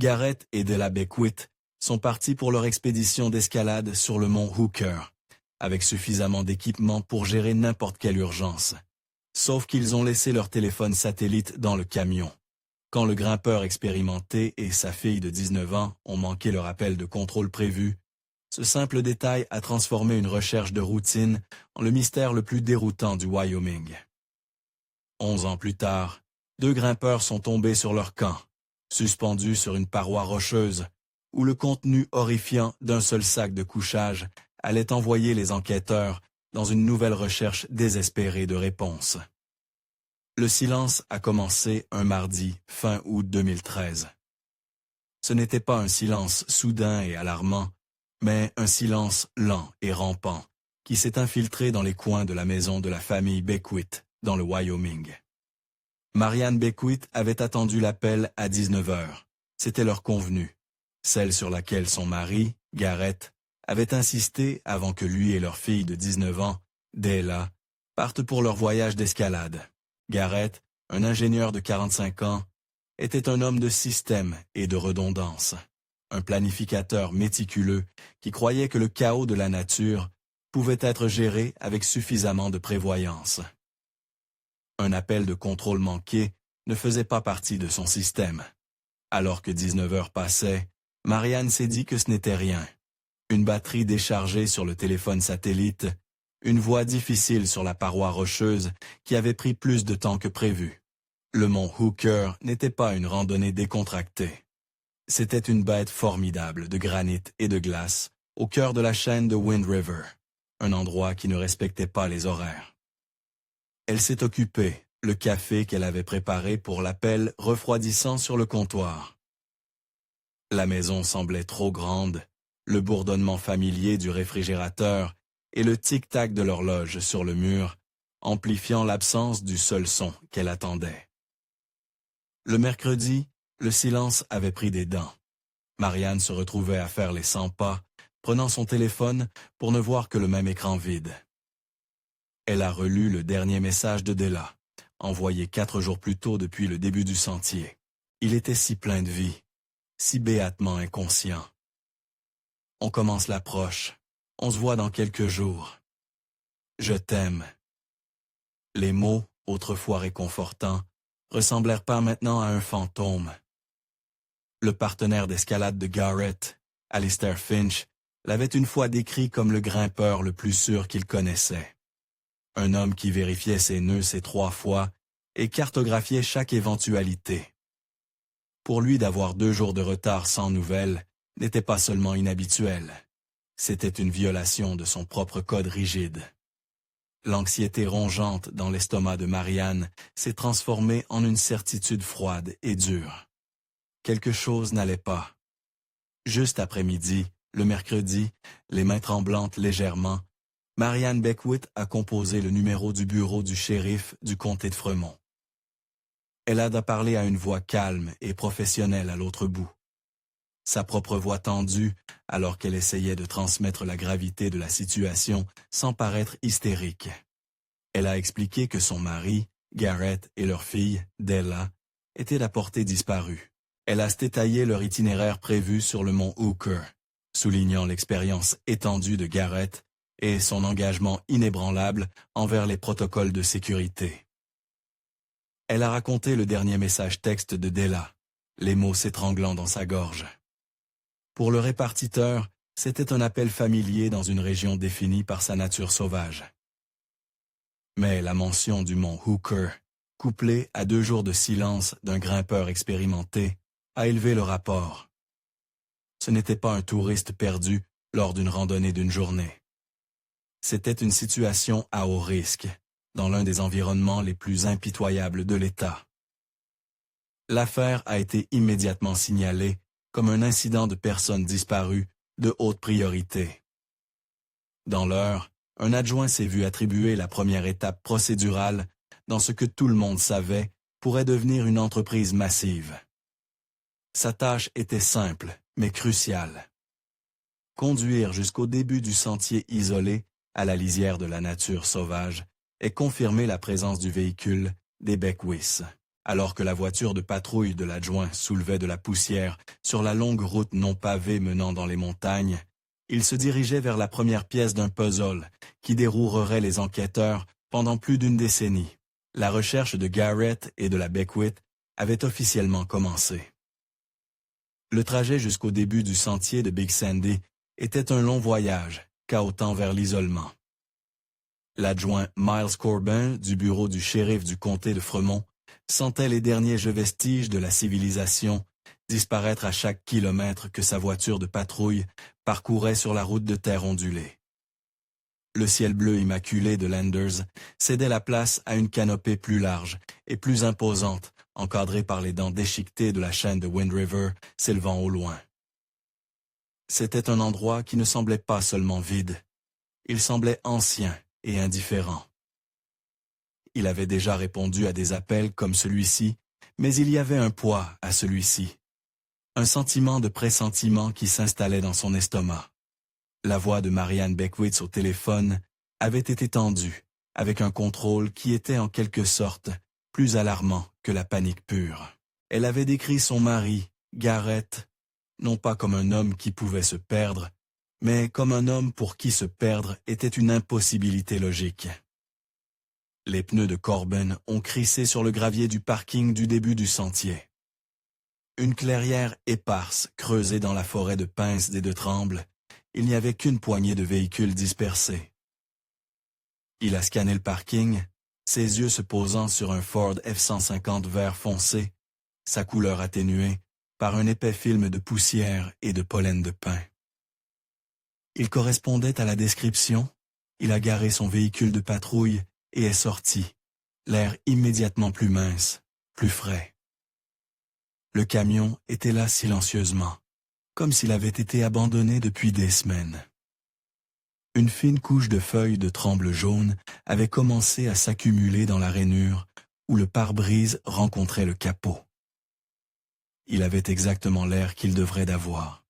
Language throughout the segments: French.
Garrett et Della Beckwith sont partis pour leur expédition d'escalade sur le mont Hooker, avec suffisamment d'équipement pour gérer n'importe quelle urgence. Sauf qu'ils ont laissé leur téléphone satellite dans le camion. Quand le grimpeur expérimenté et sa fille de 19 ans ont manqué leur appel de contrôle prévu, ce simple détail a transformé une recherche de routine en le mystère le plus déroutant du Wyoming. 11 ans plus tard, 2 grimpeurs sont tombés sur leur camp, suspendus sur une paroi rocheuse, où le contenu horrifiant d'un seul sac de couchage allait envoyer les enquêteurs dans une nouvelle recherche désespérée de réponses. Le silence a commencé un mardi fin août 2013. Ce n'était pas un silence soudain et alarmant, mais un silence lent et rampant qui s'est infiltré dans les coins de la maison de la famille Beckwith, dans le Wyoming. Marianne Beckwith avait attendu l'appel à 19 heures. C'était leur convenu, celle sur laquelle son mari, Garrett, avait insisté avant que lui et leur fille de 19 ans, Della, partent pour leur voyage d'escalade. Garrett, un ingénieur de 45 ans, était un homme de système et de redondance, un planificateur méticuleux qui croyait que le chaos de la nature pouvait être géré avec suffisamment de prévoyance. Un appel de contrôle manqué ne faisait pas partie de son système. Alors que 19 heures passaient, Marianne s'est dit que ce n'était rien. Une batterie déchargée sur le téléphone satellite, une voie difficile sur la paroi rocheuse qui avait pris plus de temps que prévu. Le mont Hooker n'était pas une randonnée décontractée. C'était une bête formidable de granit et de glace au cœur de la chaîne de Wind River, un endroit qui ne respectait pas les horaires. Elle s'est occupée, le café qu'elle avait préparé pour l'appel refroidissant sur le comptoir. La maison semblait trop grande, le bourdonnement familier du réfrigérateur et le tic-tac de l'horloge sur le mur, amplifiant l'absence du seul son qu'elle attendait. Le mercredi, le silence avait pris des dents. Marianne se retrouvait à faire les 100 pas, prenant son téléphone pour ne voir que le même écran vide. Elle a relu le dernier message de Della, envoyé 4 jours plus tôt depuis le début du sentier. Il était si plein de vie, si béatement inconscient. On commence l'approche. On se voit dans quelques jours. Je t'aime. Les mots, autrefois réconfortants, ressemblèrent pas maintenant à un fantôme. Le partenaire d'escalade de Garrett, Alistair Finch, l'avait une fois décrit comme le grimpeur le plus sûr qu'il connaissait. Un homme qui vérifiait ses nœuds 3 fois et cartographiait chaque éventualité. Pour lui, d'avoir 2 jours de retard sans nouvelles n'était pas seulement inhabituel. C'était une violation de son propre code rigide. L'anxiété rongeante dans l'estomac de Marianne s'est transformée en une certitude froide et dure. Quelque chose n'allait pas. Juste après midi, le mercredi, les mains tremblantes légèrement, Marianne Beckwith a composé le numéro du bureau du shérif du comté de Fremont. Elle a parlé à une voix calme et professionnelle à l'autre bout. Sa propre voix tendue, alors qu'elle essayait de transmettre la gravité de la situation sans paraître hystérique. Elle a expliqué que son mari, Garrett, et leur fille, Della, étaient à portée disparue. Elle a détaillé leur itinéraire prévu sur le mont Hooker, soulignant l'expérience étendue de Garrett et son engagement inébranlable envers les protocoles de sécurité. Elle a raconté le dernier message texte de Della, les mots s'étranglant dans sa gorge. Pour le répartiteur, c'était un appel familier dans une région définie par sa nature sauvage. Mais la mention du mont Hooker, couplée à 2 jours de silence d'un grimpeur expérimenté, a élevé le rapport. Ce n'était pas un touriste perdu lors d'une randonnée d'une journée. C'était une situation à haut risque, dans l'un des environnements les plus impitoyables de l'État. L'affaire a été immédiatement signalée comme un incident de personnes disparues de haute priorité. Dans l'heure, un adjoint s'est vu attribuer la première étape procédurale dans ce que tout le monde savait pourrait devenir une entreprise massive. Sa tâche était simple, mais cruciale. Conduire jusqu'au début du sentier isolé, à la lisière de la nature sauvage, et confirmer la présence du véhicule des Beckwith. Alors que la voiture de patrouille de l'adjoint soulevait de la poussière sur la longue route non pavée menant dans les montagnes, il se dirigeait vers la première pièce d'un puzzle qui déroulerait les enquêteurs pendant plus d'une décennie. La recherche de Garrett et de la Beckwith avait officiellement commencé. Le trajet jusqu'au début du sentier de Big Sandy était un long voyage, cahotant vers l'isolement. L'adjoint Miles Corbin du bureau du shérif du comté de Fremont sentait les derniers vestiges de la civilisation disparaître à chaque kilomètre que sa voiture de patrouille parcourait sur la route de terre ondulée. Le ciel bleu immaculé de Landers cédait la place à une canopée plus large et plus imposante, encadrée par les dents déchiquetées de la chaîne de Wind River s'élevant au loin. C'était un endroit qui ne semblait pas seulement vide, il semblait ancien et indifférent. Il avait déjà répondu à des appels comme celui-ci, mais il y avait un poids à celui-ci. Un sentiment de pressentiment qui s'installait dans son estomac. La voix de Marianne Beckwith au téléphone avait été tendue, avec un contrôle qui était en quelque sorte plus alarmant que la panique pure. Elle avait décrit son mari, Garrett, non pas comme un homme qui pouvait se perdre, mais comme un homme pour qui se perdre était une impossibilité logique. Les pneus de Corbin ont crissé sur le gravier du parking du début du sentier. Une clairière éparse creusée dans la forêt de pins et de trembles, il n'y avait qu'une poignée de véhicules dispersés. Il a scanné le parking, ses yeux se posant sur un Ford F-150 vert foncé, sa couleur atténuée par un épais film de poussière et de pollen de pin. Il correspondait à la description, il a garé son véhicule de patrouille et est sorti, l'air immédiatement plus mince, plus frais. Le camion était là silencieusement, comme s'il avait été abandonné depuis des semaines. Une fine couche de feuilles de tremble jaune avait commencé à s'accumuler dans la rainure où le pare-brise rencontrait le capot. Il avait exactement l'air qu'il devrait d'avoir.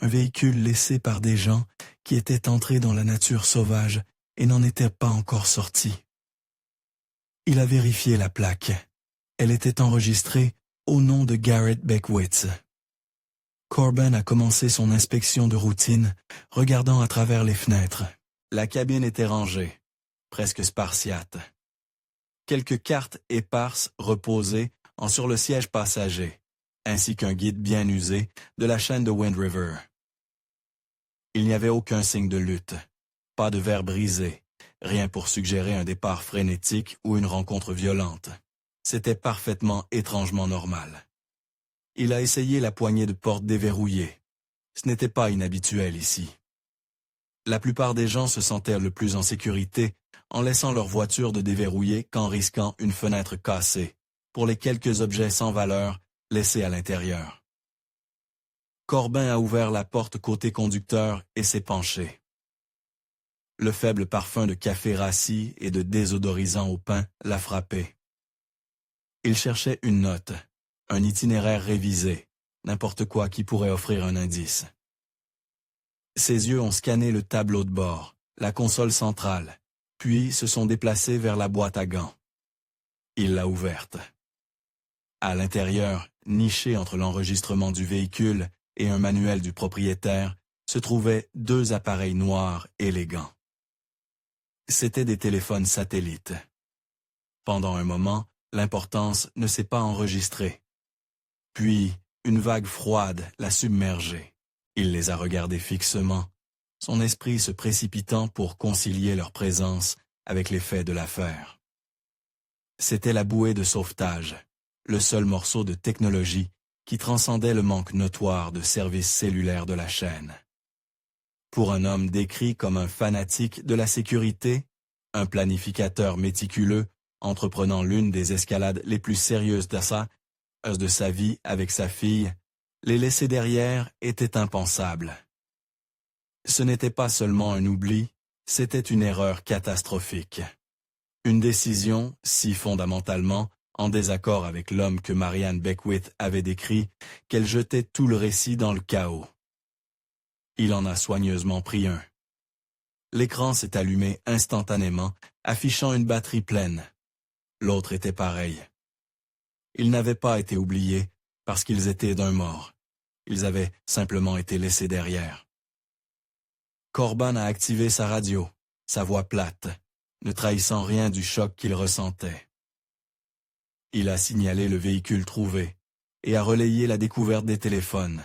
Un véhicule laissé par des gens qui étaient entrés dans la nature sauvage et n'en étaient pas encore sortis. Il a vérifié la plaque. Elle était enregistrée au nom de Garrett Beckwith. Corbin a commencé son inspection de routine, regardant à travers les fenêtres. La cabine était rangée, presque spartiate. Quelques cartes éparses reposaient sur le siège passager, ainsi qu'un guide bien usé de la chaîne de Wind River. Il n'y avait aucun signe de lutte, pas de verre brisé, rien pour suggérer un départ frénétique ou une rencontre violente. C'était parfaitement étrangement normal. Il a essayé la poignée de porte déverrouillée. Ce n'était pas inhabituel ici. La plupart des gens se sentaient le plus en sécurité en laissant leur voiture de déverrouiller qu'en risquant une fenêtre cassée, pour les quelques objets sans valeur laissés à l'intérieur. Corbin a ouvert la porte côté conducteur et s'est penché. Le faible parfum de café rassis et de désodorisant au pain l'a frappé. Il cherchait une note, un itinéraire révisé, n'importe quoi qui pourrait offrir un indice. Ses yeux ont scanné le tableau de bord, la console centrale, puis se sont déplacés vers la boîte à gants. Il l'a ouverte. À l'intérieur, niché entre l'enregistrement du véhicule et un manuel du propriétaire, se trouvaient deux appareils noirs élégants. C'étaient des téléphones satellites. Pendant un moment, l'importance ne s'est pas enregistrée. Puis, une vague froide l'a submergé. Il les a regardés fixement, son esprit se précipitant pour concilier leur présence avec les faits de l'affaire. C'était la bouée de sauvetage, le seul morceau de technologie qui transcendait le manque notoire de services cellulaires de la chaîne. Pour un homme décrit comme un fanatique de la sécurité, un planificateur méticuleux, entreprenant l'une des escalades les plus sérieuses de sa vie avec sa fille, les laisser derrière était impensable. Ce n'était pas seulement un oubli, c'était une erreur catastrophique. Une décision, si fondamentalement, en désaccord avec l'homme que Marianne Beckwith avait décrit, qu'elle jetait tout le récit dans le chaos. Il en a soigneusement pris un. L'écran s'est allumé instantanément, affichant une batterie pleine. L'autre était pareil. Ils n'avaient pas été oubliés parce qu'ils étaient d'un mort. Ils avaient simplement été laissés derrière. Corban a activé sa radio, sa voix plate, ne trahissant rien du choc qu'il ressentait. Il a signalé le véhicule trouvé et a relayé la découverte des téléphones.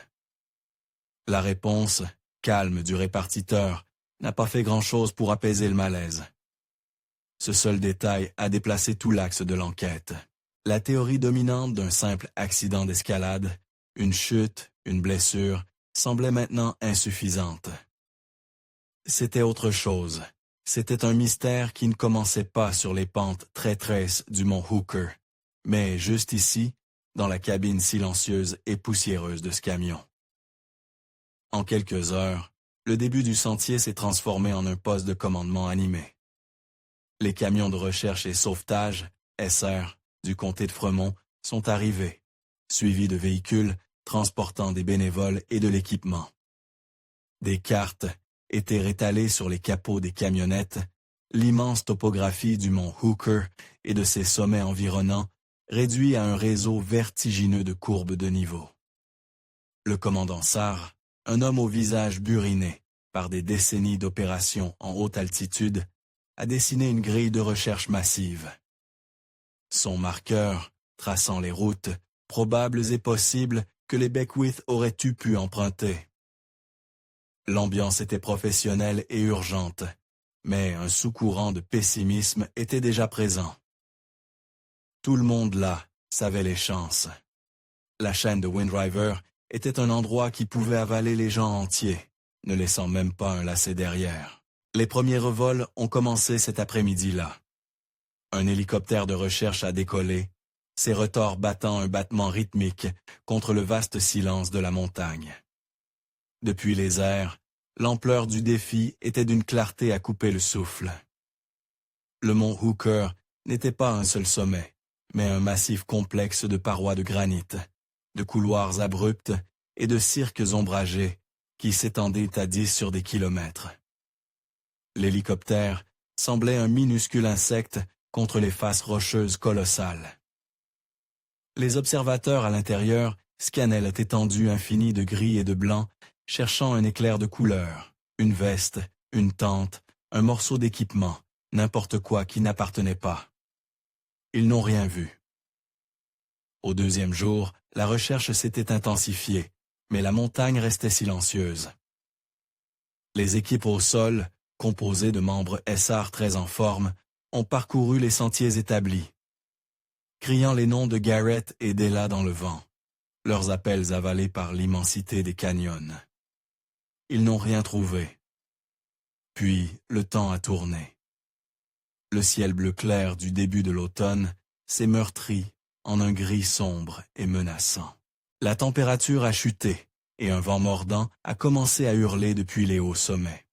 La réponse, calme du répartiteur, n'a pas fait grand-chose pour apaiser le malaise. Ce seul détail a déplacé tout l'axe de l'enquête. La théorie dominante d'un simple accident d'escalade, une chute, une blessure, semblait maintenant insuffisante. C'était autre chose. C'était un mystère qui ne commençait pas sur les pentes traîtresses du mont Hooker, mais juste ici, dans la cabine silencieuse et poussiéreuse de ce camion. En quelques heures, le début du sentier s'est transformé en un poste de commandement animé. Les camions de recherche et sauvetage, SR, du comté de Fremont, sont arrivés, suivis de véhicules transportant des bénévoles et de l'équipement. Des cartes étaient rétalées sur les capots des camionnettes, l'immense topographie du mont Hooker et de ses sommets environnants, réduit à un réseau vertigineux de courbes de niveau. Le commandant Sarr, un homme au visage buriné par des décennies d'opérations en haute altitude, a dessiné une grille de recherche massive. Son marqueur, traçant les routes, probables et possibles, que les Beckwith auraient pu emprunter. L'ambiance était professionnelle et urgente, mais un sous-courant de pessimisme était déjà présent. Tout le monde là savait les chances. La chaîne de Wind River était un endroit qui pouvait avaler les gens entiers, ne laissant même pas un lacet derrière. Les premiers revols ont commencé cet après-midi-là. Un hélicoptère de recherche a décollé, ses rotors battant un battement rythmique contre le vaste silence de la montagne. Depuis les airs, l'ampleur du défi était d'une clarté à couper le souffle. Le mont Hooker n'était pas un seul sommet, mais un massif complexe de parois de granit, de couloirs abrupts et de cirques ombragés qui s'étendaient à 10 sur des kilomètres. L'hélicoptère semblait un minuscule insecte contre les faces rocheuses colossales. Les observateurs à l'intérieur scannaient la étendue infinie de gris et de blanc, cherchant un éclair de couleur, une veste, une tente, un morceau d'équipement, n'importe quoi qui n'appartenait pas. Ils n'ont rien vu. Au deuxième jour, la recherche s'était intensifiée, mais la montagne restait silencieuse. Les équipes au sol, composées de membres SR très en forme, ont parcouru les sentiers établis, criant les noms de Garrett et Della dans le vent, leurs appels avalés par l'immensité des canyons. Ils n'ont rien trouvé. Puis, le temps a tourné. Le ciel bleu clair du début de l'automne s'est meurtri en un gris sombre et menaçant. La température a chuté et un vent mordant a commencé à hurler depuis les hauts sommets.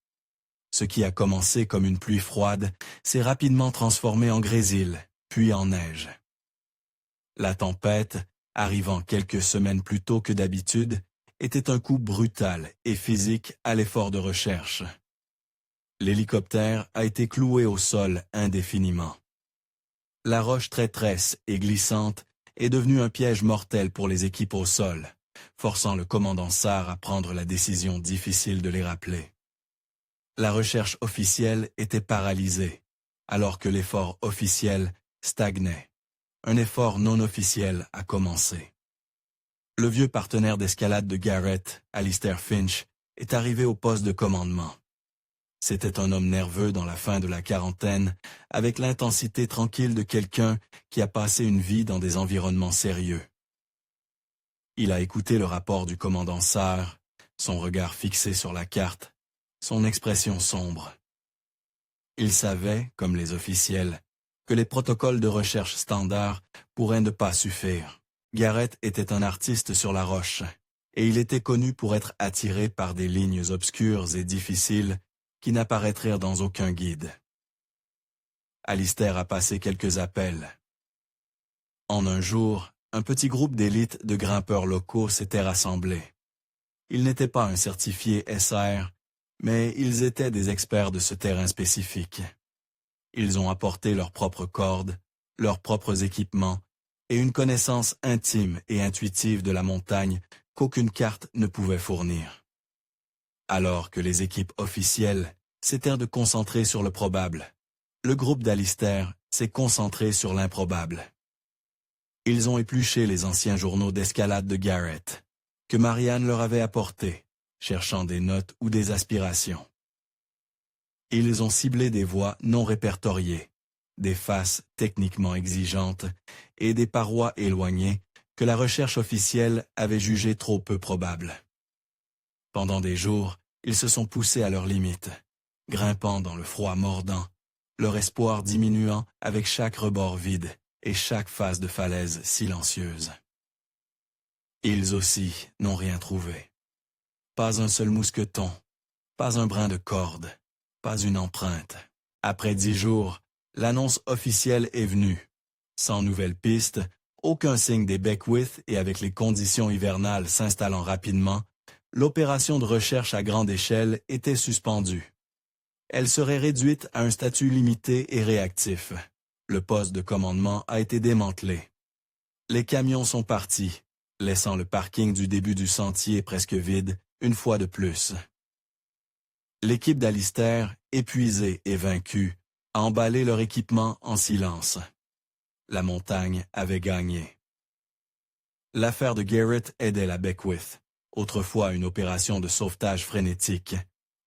Ce qui a commencé comme une pluie froide s'est rapidement transformé en grésil, puis en neige. La tempête, arrivant quelques semaines plus tôt que d'habitude, était un coup brutal et physique à l'effort de recherche. L'hélicoptère a été cloué au sol indéfiniment. La roche traîtresse et glissante est devenue un piège mortel pour les équipes au sol, forçant le commandant Sarr à prendre la décision difficile de les rappeler. La recherche officielle était paralysée, alors que l'effort officiel stagnait. Un effort non officiel a commencé. Le vieux partenaire d'escalade de Garrett, Alistair Finch, est arrivé au poste de commandement. C'était un homme nerveux dans la fin de la quarantaine, avec l'intensité tranquille de quelqu'un qui a passé une vie dans des environnements sérieux. Il a écouté le rapport du commandant Sarr, son regard fixé sur la carte, son expression sombre. Il savait, comme les officiels, que les protocoles de recherche standards pourraient ne pas suffire. Garrett était un artiste sur la roche, et il était connu pour être attiré par des lignes obscures et difficiles qui n'apparaîtraient dans aucun guide. Alistair a passé quelques appels. En un jour, un petit groupe d'élite de grimpeurs locaux s'était rassemblé. Ils n'étaient pas un certifié SR, mais ils étaient des experts de ce terrain spécifique. Ils ont apporté leurs propres cordes, leurs propres équipements, et une connaissance intime et intuitive de la montagne qu'aucune carte ne pouvait fournir. Alors que les équipes officielles s'étaient de concentrer sur le probable, le groupe d'Alistair s'est concentré sur l'improbable. Ils ont épluché les anciens journaux d'escalade de Garrett, que Marianne leur avait apportés, cherchant des notes ou des aspirations. Ils ont ciblé des voies non répertoriées, des faces techniquement exigeantes et des parois éloignées que la recherche officielle avait jugées trop peu probables. Pendant des jours, ils se sont poussés à leurs limites, grimpant dans le froid mordant, leur espoir diminuant avec chaque rebord vide et chaque face de falaise silencieuse. Ils aussi n'ont rien trouvé. Pas un seul mousqueton, pas un brin de corde, pas une empreinte. Après 10 jours, l'annonce officielle est venue. Sans nouvelles pistes, aucun signe des Beckwith et avec les conditions hivernales s'installant rapidement, l'opération de recherche à grande échelle était suspendue. Elle serait réduite à un statut limité et réactif. Le poste de commandement a été démantelé. Les camions sont partis, laissant le parking du début du sentier presque vide, une fois de plus. L'équipe d'Alistair, épuisée et vaincue, a emballé leur équipement en silence. La montagne avait gagné. L'affaire de Garrett aidait la Beckwith, autrefois une opération de sauvetage frénétique,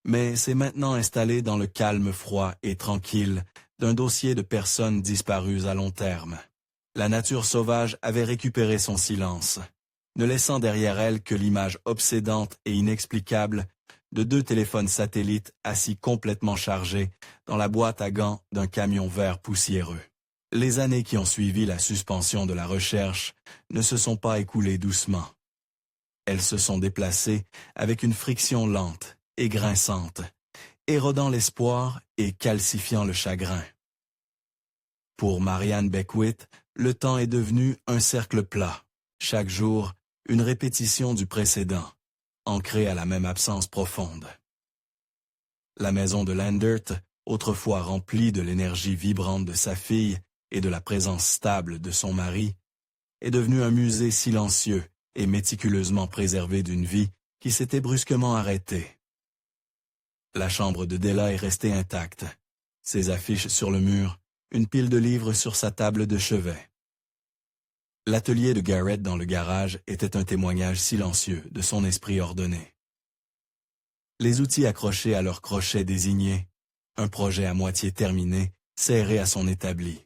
mais s'est maintenant installée dans le calme froid et tranquille d'un dossier de personnes disparues à long terme. La nature sauvage avait récupéré son silence, ne laissant derrière elle que l'image obsédante et inexplicable de 2 téléphones satellites assis complètement chargés dans la boîte à gants d'un camion vert poussiéreux. Les années qui ont suivi la suspension de la recherche ne se sont pas écoulées doucement. Elles se sont déplacées avec une friction lente et grinçante, érodant l'espoir et calcifiant le chagrin. Pour Marianne Beckwith, le temps est devenu un cercle plat. Chaque jour, une répétition du précédent, ancrée à la même absence profonde. La maison de Landert, autrefois remplie de l'énergie vibrante de sa fille et de la présence stable de son mari, est devenue un musée silencieux et méticuleusement préservé d'une vie qui s'était brusquement arrêtée. La chambre de Della est restée intacte, ses affiches sur le mur, une pile de livres sur sa table de chevet. L'atelier de Garrett dans le garage était un témoignage silencieux de son esprit ordonné. Les outils accrochés à leurs crochets désignés, un projet à moitié terminé, serré à son établi.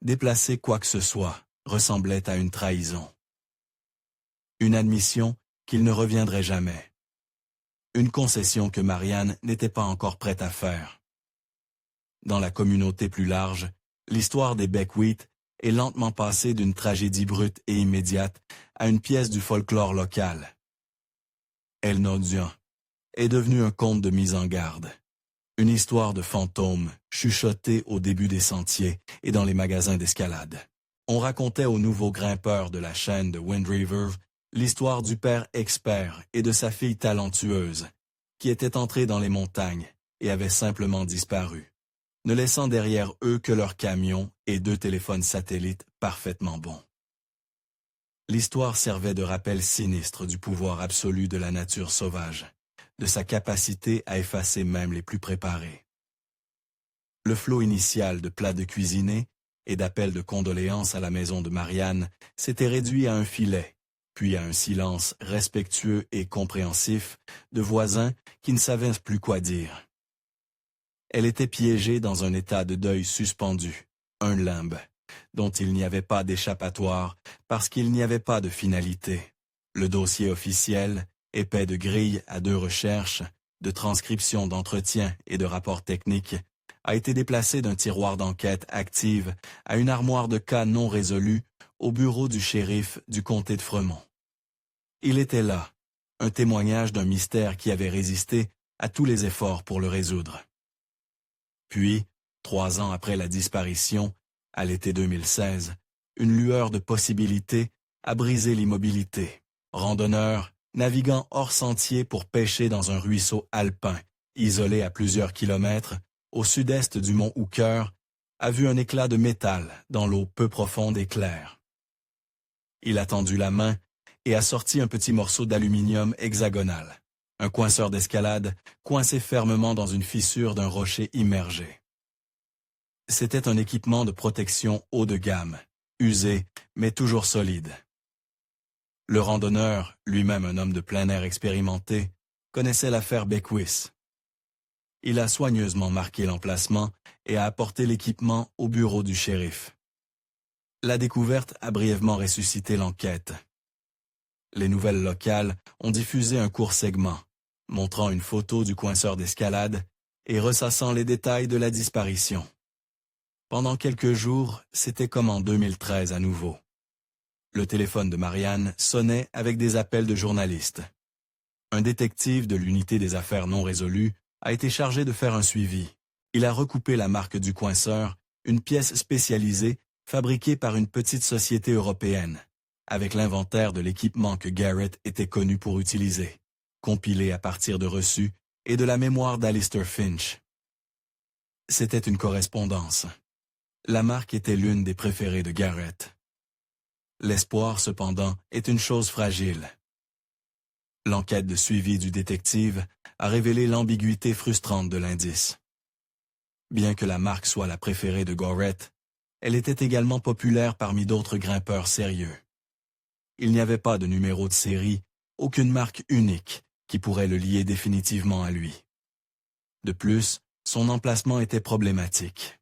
Déplacer quoi que ce soit ressemblait à une trahison. Une admission qu'il ne reviendrait jamais. Une concession que Marianne n'était pas encore prête à faire. Dans la communauté plus large, l'histoire des Beckwith est lentement passée d'une tragédie brute et immédiate à une pièce du folklore local. El Nodian est devenu un conte de mise en garde. Une histoire de fantômes chuchotée au début des sentiers et dans les magasins d'escalade. On racontait aux nouveaux grimpeurs de la chaîne de Wind River l'histoire du père expert et de sa fille talentueuse, qui étaient entrés dans les montagnes et avaient simplement disparu, ne laissant derrière eux que leurs camions et 2 téléphones satellites parfaitement bons. L'histoire servait de rappel sinistre du pouvoir absolu de la nature sauvage, de sa capacité à effacer même les plus préparés. Le flot initial de plats de cuisinés et d'appels de condoléances à la maison de Marianne s'était réduit à un filet, puis à un silence respectueux et compréhensif de voisins qui ne savaient plus quoi dire. Elle était piégée dans un état de deuil suspendu, un limbe, dont il n'y avait pas d'échappatoire parce qu'il n'y avait pas de finalité. Le dossier officiel, épais de grilles à 2 recherches, de transcriptions d'entretiens et de rapports techniques, a été déplacé d'un tiroir d'enquête active à une armoire de cas non résolus au bureau du shérif du comté de Fremont. Il était là, un témoignage d'un mystère qui avait résisté à tous les efforts pour le résoudre. Puis, 3 ans après la disparition, à l'été 2016, une lueur de possibilités a brisé l'immobilité. Randonneurs, naviguant hors sentier pour pêcher dans un ruisseau alpin, isolé à plusieurs kilomètres, au sud-est du mont Hooker, a vu un éclat de métal dans l'eau peu profonde et claire. Il a tendu la main et a sorti un petit morceau d'aluminium hexagonal, un coinceur d'escalade coincé fermement dans une fissure d'un rocher immergé. C'était un équipement de protection haut de gamme, usé mais toujours solide. Le randonneur, lui-même un homme de plein air expérimenté, connaissait l'affaire Beckwith. Il a soigneusement marqué l'emplacement et a apporté l'équipement au bureau du shérif. La découverte a brièvement ressuscité l'enquête. Les nouvelles locales ont diffusé un court segment, montrant une photo du coinceur d'escalade et ressassant les détails de la disparition. Pendant quelques jours, c'était comme en 2013 à nouveau. Le téléphone de Marianne sonnait avec des appels de journalistes. Un détective de l'unité des affaires non résolues a été chargé de faire un suivi. Il a recoupé la marque du coinceur, une pièce spécialisée fabriquée par une petite société européenne, avec l'inventaire de l'équipement que Garrett était connu pour utiliser, compilé à partir de reçus et de la mémoire d'Alistair Finch. C'était une correspondance. La marque était l'une des préférées de Garrett. L'espoir, cependant, est une chose fragile. L'enquête de suivi du détective a révélé l'ambiguïté frustrante de l'indice. Bien que la marque soit la préférée de Garrett, elle était également populaire parmi d'autres grimpeurs sérieux. Il n'y avait pas de numéro de série, aucune marque unique qui pourrait le lier définitivement à lui. De plus, son emplacement était problématique.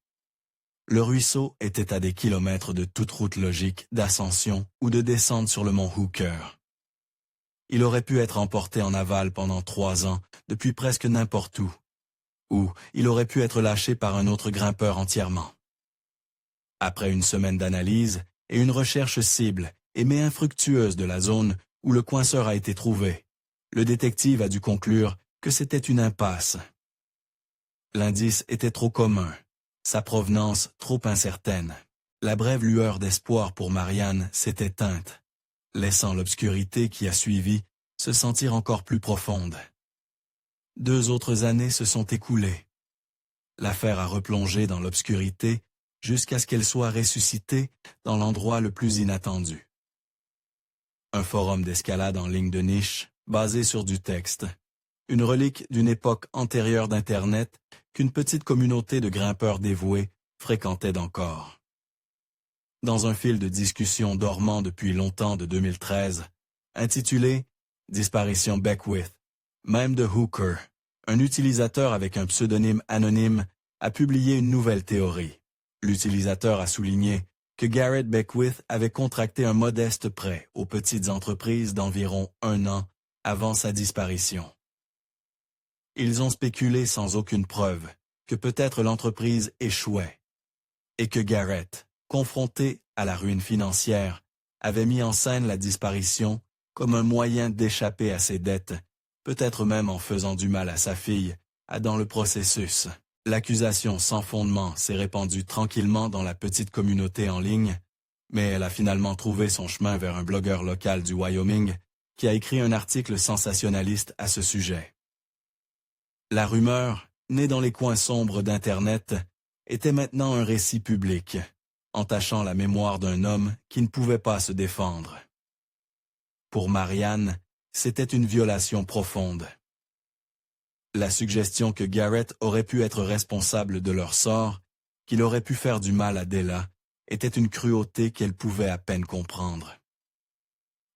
Le ruisseau était à des kilomètres de toute route logique d'ascension ou de descente sur le mont Hooker. Il aurait pu être emporté en aval pendant 3 ans, depuis presque n'importe où. Ou il aurait pu être lâché par un autre grimpeur entièrement. Après une semaine d'analyse et une recherche cible mais infructueuse de la zone où le coinceur a été trouvé, le détective a dû conclure que c'était une impasse. L'indice était trop commun, sa provenance trop incertaine. La brève lueur d'espoir pour Marianne s'est éteinte, laissant l'obscurité qui a suivi se sentir encore plus profonde. 2 autres années se sont écoulées. L'affaire a replongé dans l'obscurité jusqu'à ce qu'elle soit ressuscitée dans l'endroit le plus inattendu. Un forum d'escalade en ligne de niche, basé sur du texte, une relique d'une époque antérieure d'Internet qu'une petite communauté de grimpeurs dévoués fréquentait encore. Dans un fil de discussion dormant depuis longtemps de 2013, intitulé « Disparition Beckwith », même de Hooker, un utilisateur avec un pseudonyme anonyme a publié une nouvelle théorie. L'utilisateur a souligné que Garrett Beckwith avait contracté un modeste prêt aux petites entreprises d'environ 1 an avant sa disparition. Ils ont spéculé sans aucune preuve que peut-être l'entreprise échouait et que Garrett, confronté à la ruine financière, avait mis en scène la disparition comme un moyen d'échapper à ses dettes, peut-être même en faisant du mal à sa fille, dans le processus. L'accusation sans fondement s'est répandue tranquillement dans la petite communauté en ligne, mais elle a finalement trouvé son chemin vers un blogueur local du Wyoming qui a écrit un article sensationnaliste à ce sujet. La rumeur, née dans les coins sombres d'Internet, était maintenant un récit public, entachant la mémoire d'un homme qui ne pouvait pas se défendre. Pour Marianne, c'était une violation profonde. La suggestion que Garrett aurait pu être responsable de leur sort, qu'il aurait pu faire du mal à Della, était une cruauté qu'elle pouvait à peine comprendre.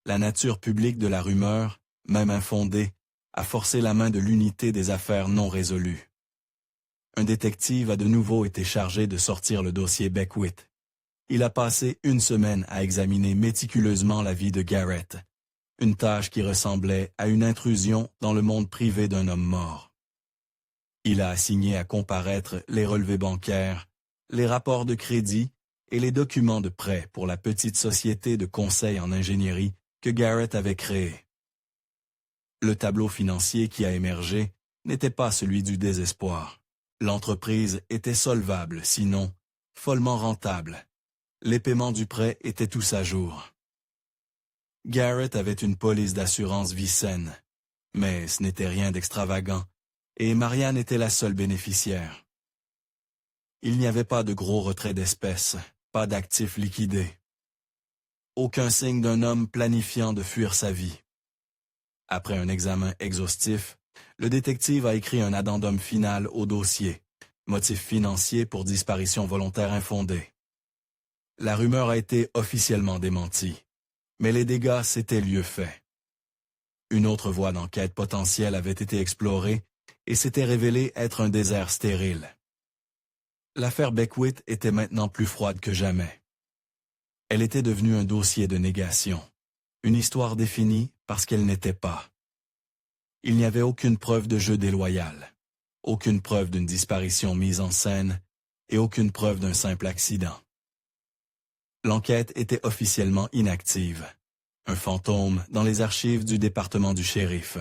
La nature publique de la rumeur, même infondée, a forcé la main de l'unité des affaires non résolues. Un détective a de nouveau été chargé de sortir le dossier Beckwith. Il a passé 1 semaine à examiner méticuleusement la vie de Garrett, une tâche qui ressemblait à une intrusion dans le monde privé d'un homme mort. Il a assigné à comparaître les relevés bancaires, les rapports de crédit et les documents de prêt pour la petite société de conseil en ingénierie que Garrett avait créée. Le tableau financier qui a émergé n'était pas celui du désespoir. L'entreprise était solvable, sinon follement rentable. Les paiements du prêt étaient tous à jour. Garrett avait une police d'assurance vie saine, mais ce n'était rien d'extravagant, et Marianne était la seule bénéficiaire. Il n'y avait pas de gros retrait d'espèces, pas d'actifs liquidés. Aucun signe d'un homme planifiant de fuir sa vie. Après un examen exhaustif, le détective a écrit un addendum final au dossier, motif financier pour disparition volontaire infondée. La rumeur a été officiellement démentie, mais les dégâts s'étaient lieu faits. Une autre voie d'enquête potentielle avait été explorée et s'était révélée être un désert stérile. L'affaire Beckwith était maintenant plus froide que jamais. Elle était devenue un dossier de négation, une histoire définie parce qu'elle n'était pas. Il n'y avait aucune preuve de jeu déloyal, aucune preuve d'une disparition mise en scène et aucune preuve d'un simple accident. L'enquête était officiellement inactive, un fantôme dans les archives du département du shérif.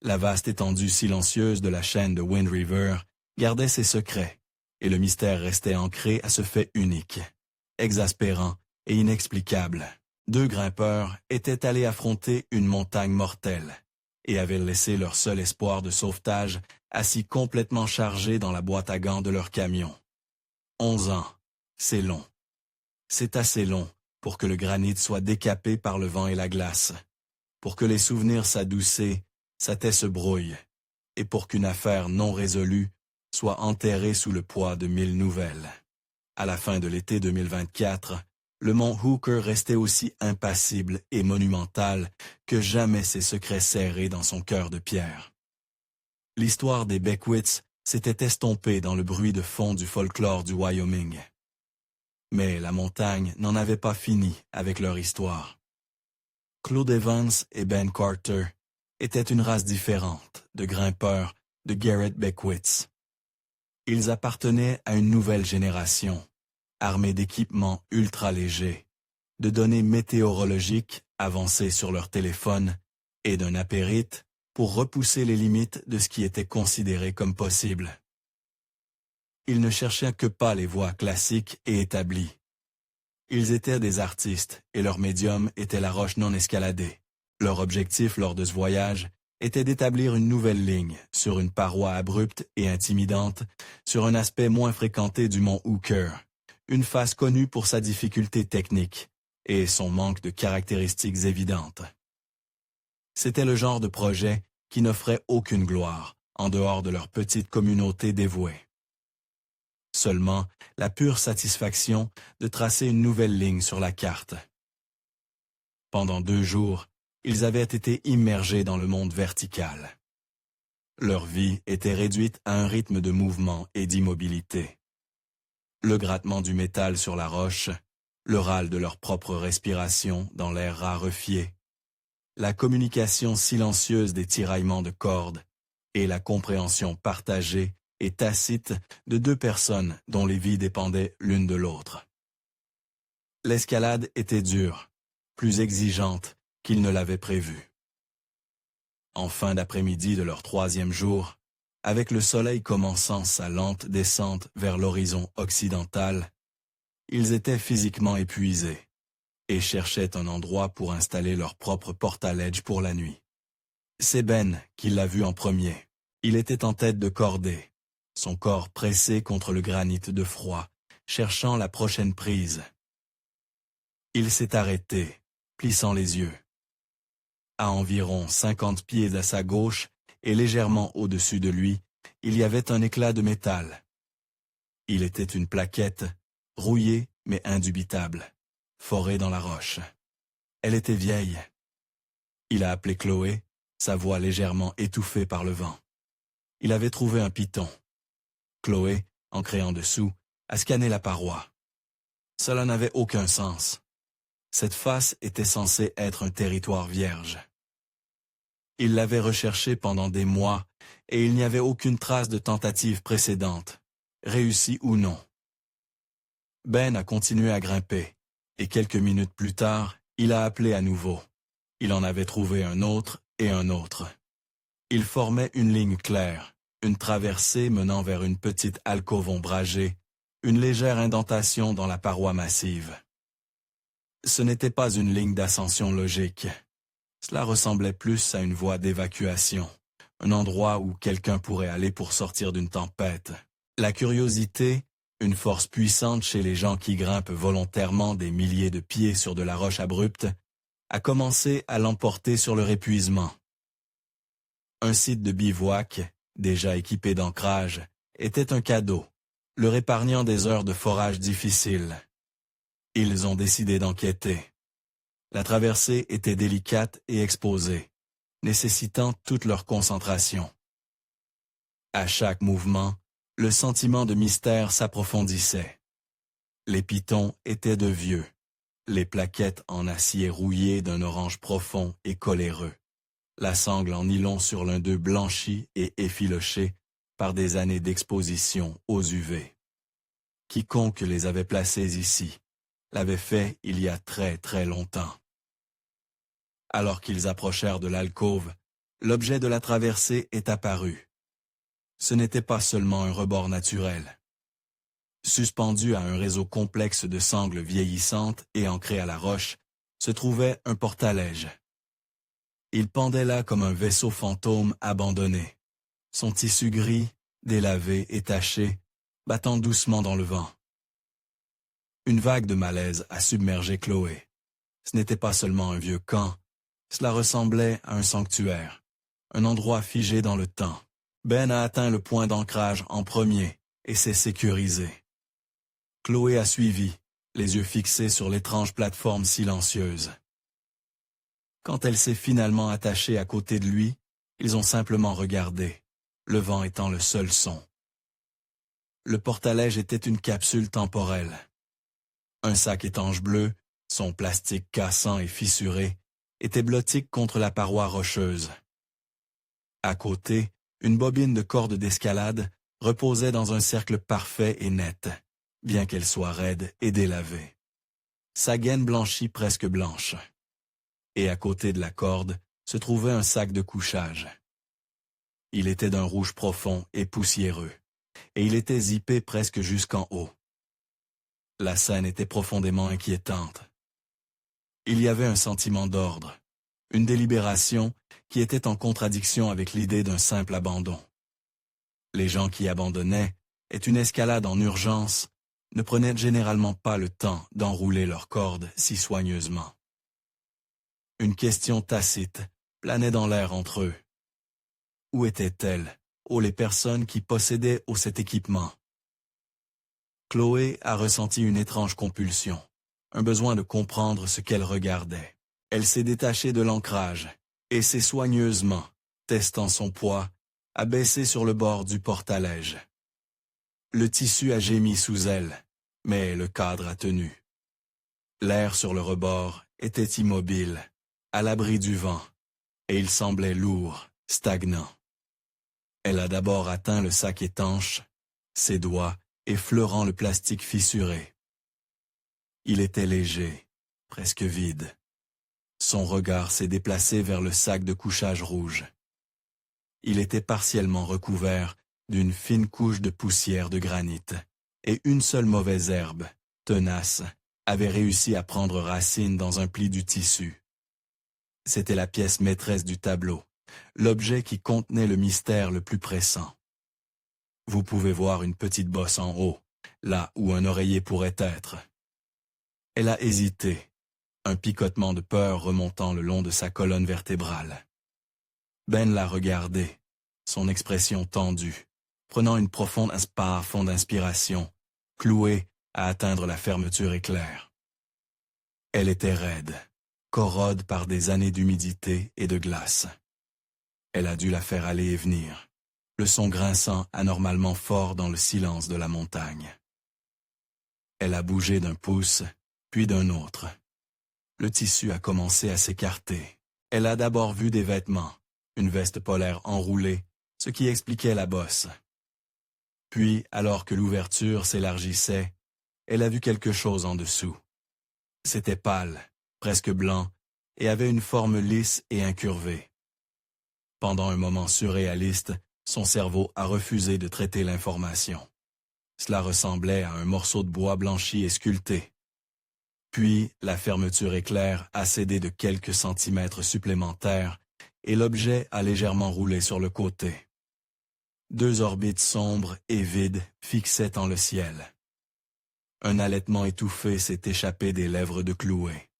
La vaste étendue silencieuse de la chaîne de Wind River gardait ses secrets, et le mystère restait ancré à ce fait unique, exaspérant et inexplicable. Deux grimpeurs étaient allés affronter une montagne mortelle et avaient laissé leur seul espoir de sauvetage assis complètement chargé dans la boîte à gants de leur camion. 11 ans, c'est long. C'est assez long pour que le granit soit décapé par le vent et la glace, pour que les souvenirs s'adoucissent, sa tête se brouille, et pour qu'une affaire non résolue soit enterrée sous le poids de 1000 nouvelles. À la fin de l'été 2024, le mont Hooker restait aussi impassible et monumental que jamais ses secrets serrés dans son cœur de pierre. L'histoire des Beckwiths s'était estompée dans le bruit de fond du folklore du Wyoming. Mais la montagne n'en avait pas fini avec leur histoire. Claude Evans et Ben Carter étaient une race différente de grimpeurs de Garrett Beckwiths. Ils appartenaient à une nouvelle génération, armés d'équipements ultra légers, de données météorologiques avancées sur leur téléphone et d'un apérite pour repousser les limites de ce qui était considéré comme possible. Ils ne cherchaient que pas les voies classiques et établies. Ils étaient des artistes et leur médium était la roche non escaladée. Leur objectif lors de ce voyage était d'établir une nouvelle ligne sur une paroi abrupte et intimidante sur un aspect moins fréquenté du mont Hooker, une face connue pour sa difficulté technique et son manque de caractéristiques évidentes. C'était le genre de projet qui n'offrait aucune gloire en dehors de leur petite communauté dévouée. Seulement la pure satisfaction de tracer une nouvelle ligne sur la carte. Pendant 2 jours, ils avaient été immergés dans le monde vertical. Leur vie était réduite à un rythme de mouvement et d'immobilité. Le grattement du métal sur la roche, le râle de leur propre respiration dans l'air raréfié, la communication silencieuse des tiraillements de cordes et la compréhension partagée et tacite de 2 personnes dont les vies dépendaient l'une de l'autre. L'escalade était dure, plus exigeante qu'ils ne l'avaient prévu. En fin d'après-midi de leur 3e jour, avec le soleil commençant sa lente descente vers l'horizon occidental, ils étaient physiquement épuisés et cherchaient un endroit pour installer leur propre portaledge pour la nuit. C'est Ben qui l'a vu en premier. Il était en tête de cordée, son corps pressé contre le granit de froid, cherchant la prochaine prise. Il s'est arrêté, plissant les yeux. À environ 50 pieds à sa gauche et légèrement au-dessus de lui, il y avait un éclat de métal. Il était une plaquette, rouillée mais indubitable, forée dans la roche. Elle était vieille. Il a appelé Chloé, sa voix légèrement étouffée par le vent. Il avait trouvé un piton. Chloé, ancrée en dessous, a scanné la paroi. Cela n'avait aucun sens. Cette face était censée être un territoire vierge. Il l'avait recherché pendant des mois et il n'y avait aucune trace de tentative précédente, réussie ou non. Ben a continué à grimper et quelques minutes plus tard, il a appelé à nouveau. Il en avait trouvé un autre et un autre. Ils formaient une ligne claire, une traversée menant vers une petite alcôve ombragée, une légère indentation dans la paroi massive. Ce n'était pas une ligne d'ascension logique. Cela ressemblait plus à une voie d'évacuation, un endroit où quelqu'un pourrait aller pour sortir d'une tempête, La curiosité, une force puissante chez les gens qui grimpent volontairement des milliers de pieds sur de la roche abrupte, a commencé à l'emporter sur leur épuisement. Un site de bivouac, déjà équipé d'ancrage, était un cadeau, leur épargnant des heures de forage difficiles. Ils ont décidé d'enquêter. La traversée était délicate et exposée, nécessitant toute leur concentration. À chaque mouvement, le sentiment de mystère s'approfondissait. Les pitons étaient de vieux, les plaquettes en acier rouillé d'un orange profond et coléreux, la sangle en nylon sur l'un d'eux blanchi et effiloché par des années d'exposition aux UV. Quiconque les avait placés ici l'avait fait il y a très très longtemps. Alors qu'ils approchèrent de l'alcôve, l'objet de la traversée est apparu. Ce n'était pas seulement un rebord naturel. Suspendu à un réseau complexe de sangles vieillissantes et ancré à la roche, se trouvait un portalège. Il pendait là comme un vaisseau fantôme abandonné, son tissu gris, délavé et taché, battant doucement dans le vent. Une vague de malaise a submergé Chloé. Ce n'était pas seulement un vieux camp, cela ressemblait à un sanctuaire, un endroit figé dans le temps. Ben a atteint le point d'ancrage en premier et s'est sécurisé. Chloé a suivi, les yeux fixés sur l'étrange plateforme silencieuse. Quand elle s'est finalement attachée à côté de lui, ils ont simplement regardé, le vent étant le seul son. Le portalège était une capsule temporelle. Un sac étanche bleu, son plastique cassant et fissuré, était blottique contre la paroi rocheuse. À côté, une bobine de corde d'escalade reposait dans un cercle parfait et net, bien qu'elle soit raide et délavée. Sa gaine blanchie presque blanche. Et à côté de la corde se trouvait un sac de couchage. Il était d'un rouge profond et poussiéreux, et il était zippé presque jusqu'en haut. La scène était profondément inquiétante. Il y avait un sentiment d'ordre, une délibération qui était en contradiction avec l'idée d'un simple abandon. Les gens qui abandonnaient, et une escalade en urgence, ne prenaient généralement pas le temps d'enrouler leurs cordes si soigneusement. Une question tacite planait dans l'air entre eux. Où étaient-elles, les personnes qui possédaient cet équipement? Chloé a ressenti une étrange compulsion, un besoin de comprendre ce qu'elle regardait. Elle s'est détachée de l'ancrage, et s'est soigneusement, testant son poids, abaissée sur le bord du portalège. Le tissu a gémi sous elle, mais le cadre a tenu. L'air sur le rebord était immobile, à l'abri du vent, et il semblait lourd, stagnant. Elle a d'abord atteint le sac étanche, ses doigts effleurant le plastique fissuré. Il était léger, presque vide. Son regard s'est déplacé vers le sac de couchage rouge. Il était partiellement recouvert d'une fine couche de poussière de granit, et une seule mauvaise herbe, tenace, avait réussi à prendre racine dans un pli du tissu. C'était la pièce maîtresse du tableau, l'objet qui contenait le mystère le plus pressant. Vous pouvez voir une petite bosse en haut, là où un oreiller pourrait être. Elle a hésité, un picotement de peur remontant le long de sa colonne vertébrale. Ben l'a regardé, son expression tendue, prenant une profonde fond d'inspiration, clouée à atteindre la fermeture éclair. Elle était raide, corrode par des années d'humidité et de glace. Elle a dû la faire aller et venir, le son grinçant anormalement fort dans le silence de la montagne. Elle a bougé d'un pouce, puis d'un autre. Le tissu a commencé à s'écarter. Elle a d'abord vu des vêtements, une veste polaire enroulée, ce qui expliquait la bosse. Puis, alors que l'ouverture s'élargissait, elle a vu quelque chose en dessous. C'était pâle, presque blanc, et avait une forme lisse et incurvée. Pendant un moment surréaliste, son cerveau a refusé de traiter l'information. Cela ressemblait à un morceau de bois blanchi et sculpté. Puis, la fermeture éclair a cédé de quelques centimètres supplémentaires et l'objet a légèrement roulé sur le côté. 2 orbites sombres et vides fixaient dans le ciel. Un halètement étouffé s'est échappé des lèvres de Chloé.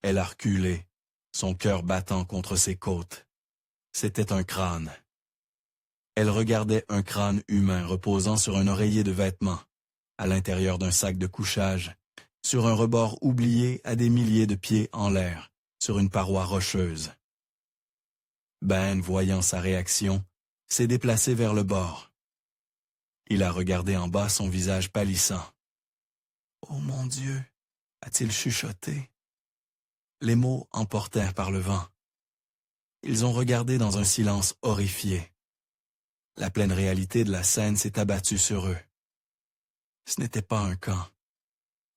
Elle a reculé, son cœur battant contre ses côtes. C'était un crâne. Elle regardait un crâne humain reposant sur un oreiller de vêtements, à l'intérieur d'un sac de couchage, sur un rebord oublié à des milliers de pieds en l'air, sur une paroi rocheuse. Ben, voyant sa réaction, s'est déplacé vers le bord. Il a regardé en bas, son visage pâlissant. « Oh mon Dieu !» a-t-il chuchoté. Les mots emportèrent par le vent. Ils ont regardé dans un silence horrifié. La pleine réalité de la scène s'est abattue sur eux. Ce n'était pas un camp.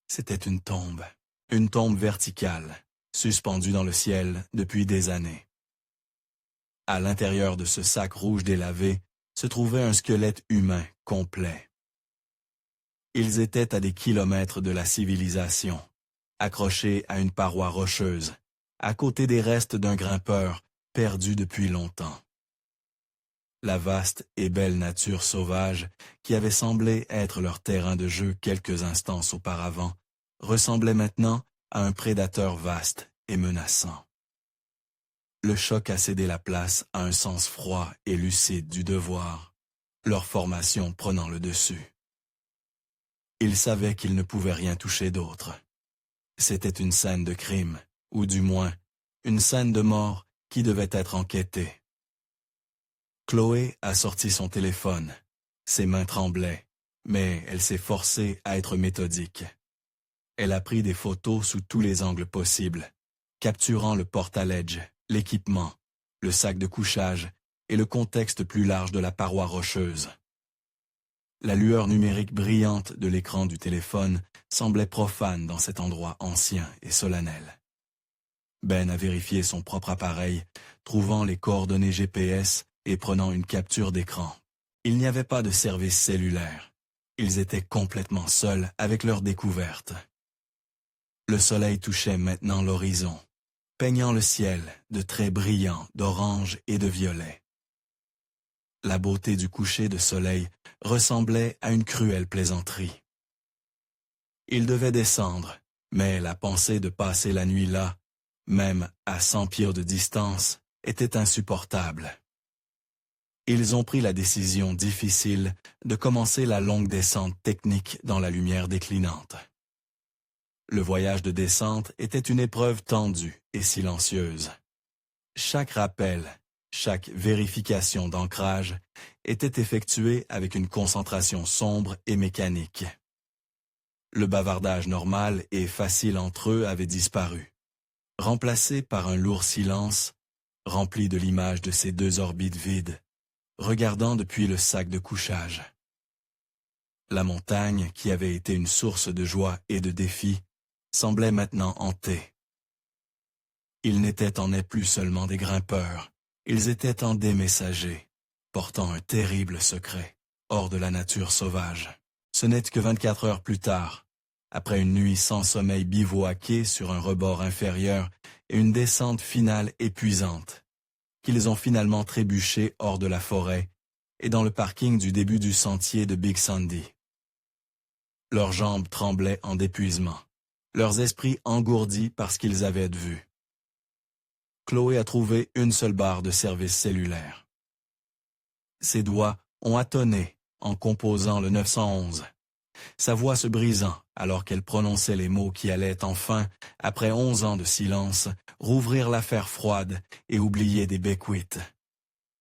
C'était une tombe verticale, suspendue dans le ciel depuis des années. À l'intérieur de ce sac rouge délavé se trouvait un squelette humain complet. Ils étaient à des kilomètres de la civilisation, accrochés à une paroi rocheuse, à côté des restes d'un grimpeur perdu depuis longtemps. La vaste et belle nature sauvage, qui avait semblé être leur terrain de jeu quelques instants auparavant, ressemblait maintenant à un prédateur vaste et menaçant. Le choc a cédé la place à un sens froid et lucide du devoir, leur formation prenant le dessus. Ils savaient qu'ils ne pouvaient rien toucher d'autre. C'était une scène de crime, ou du moins, une scène de mort qui devait être enquêtée. Chloé a sorti son téléphone. Ses mains tremblaient, mais elle s'est forcée à être méthodique. Elle a pris des photos sous tous les angles possibles, capturant le porte-à-ledge, l'équipement, le sac de couchage et le contexte plus large de la paroi rocheuse. La lueur numérique brillante de l'écran du téléphone semblait profane dans cet endroit ancien et solennel. Ben a vérifié son propre appareil, trouvant les coordonnées GPS et prenant une capture d'écran. Il n'y avait pas de service cellulaire. Ils étaient complètement seuls avec leur découverte. Le soleil touchait maintenant l'horizon, peignant le ciel de traits brillants d'orange et de violet. La beauté du coucher de soleil ressemblait à une cruelle plaisanterie. Ils devaient descendre, mais la pensée de passer la nuit là, même à 100 pieds de distance, était insupportable. Ils ont pris la décision difficile de commencer la longue descente technique dans la lumière déclinante. Le voyage de descente était une épreuve tendue et silencieuse. Chaque rappel, chaque vérification d'ancrage était effectuée avec une concentration sombre et mécanique. Le bavardage normal et facile entre eux avait disparu, remplacé par un lourd silence, rempli de l'image de ces 2 orbites vides, regardant depuis le sac de couchage. La montagne, qui avait été une source de joie et de défi, semblait maintenant hantée. Ils n'étaient en plus seulement des grimpeurs, ils étaient en des messagers, portant un terrible secret, hors de la nature sauvage. Ce n'est que 24 heures plus tard, après une nuit sans sommeil bivouaquée sur un rebord inférieur et une descente finale épuisante, qu'ils ont finalement trébuché hors de la forêt et dans le parking du début du sentier de Big Sandy. Leurs jambes tremblaient en d'épuisement, leurs esprits engourdis par ce qu'ils avaient vu. Chloé a trouvé une seule barre de service cellulaire. Ses doigts ont attonné en composant le 911, sa voix se brisant alors qu'elle prononçait les mots qui allaient enfin, après 11 ans de silence, rouvrir l'affaire froide et oublier des Beckwith.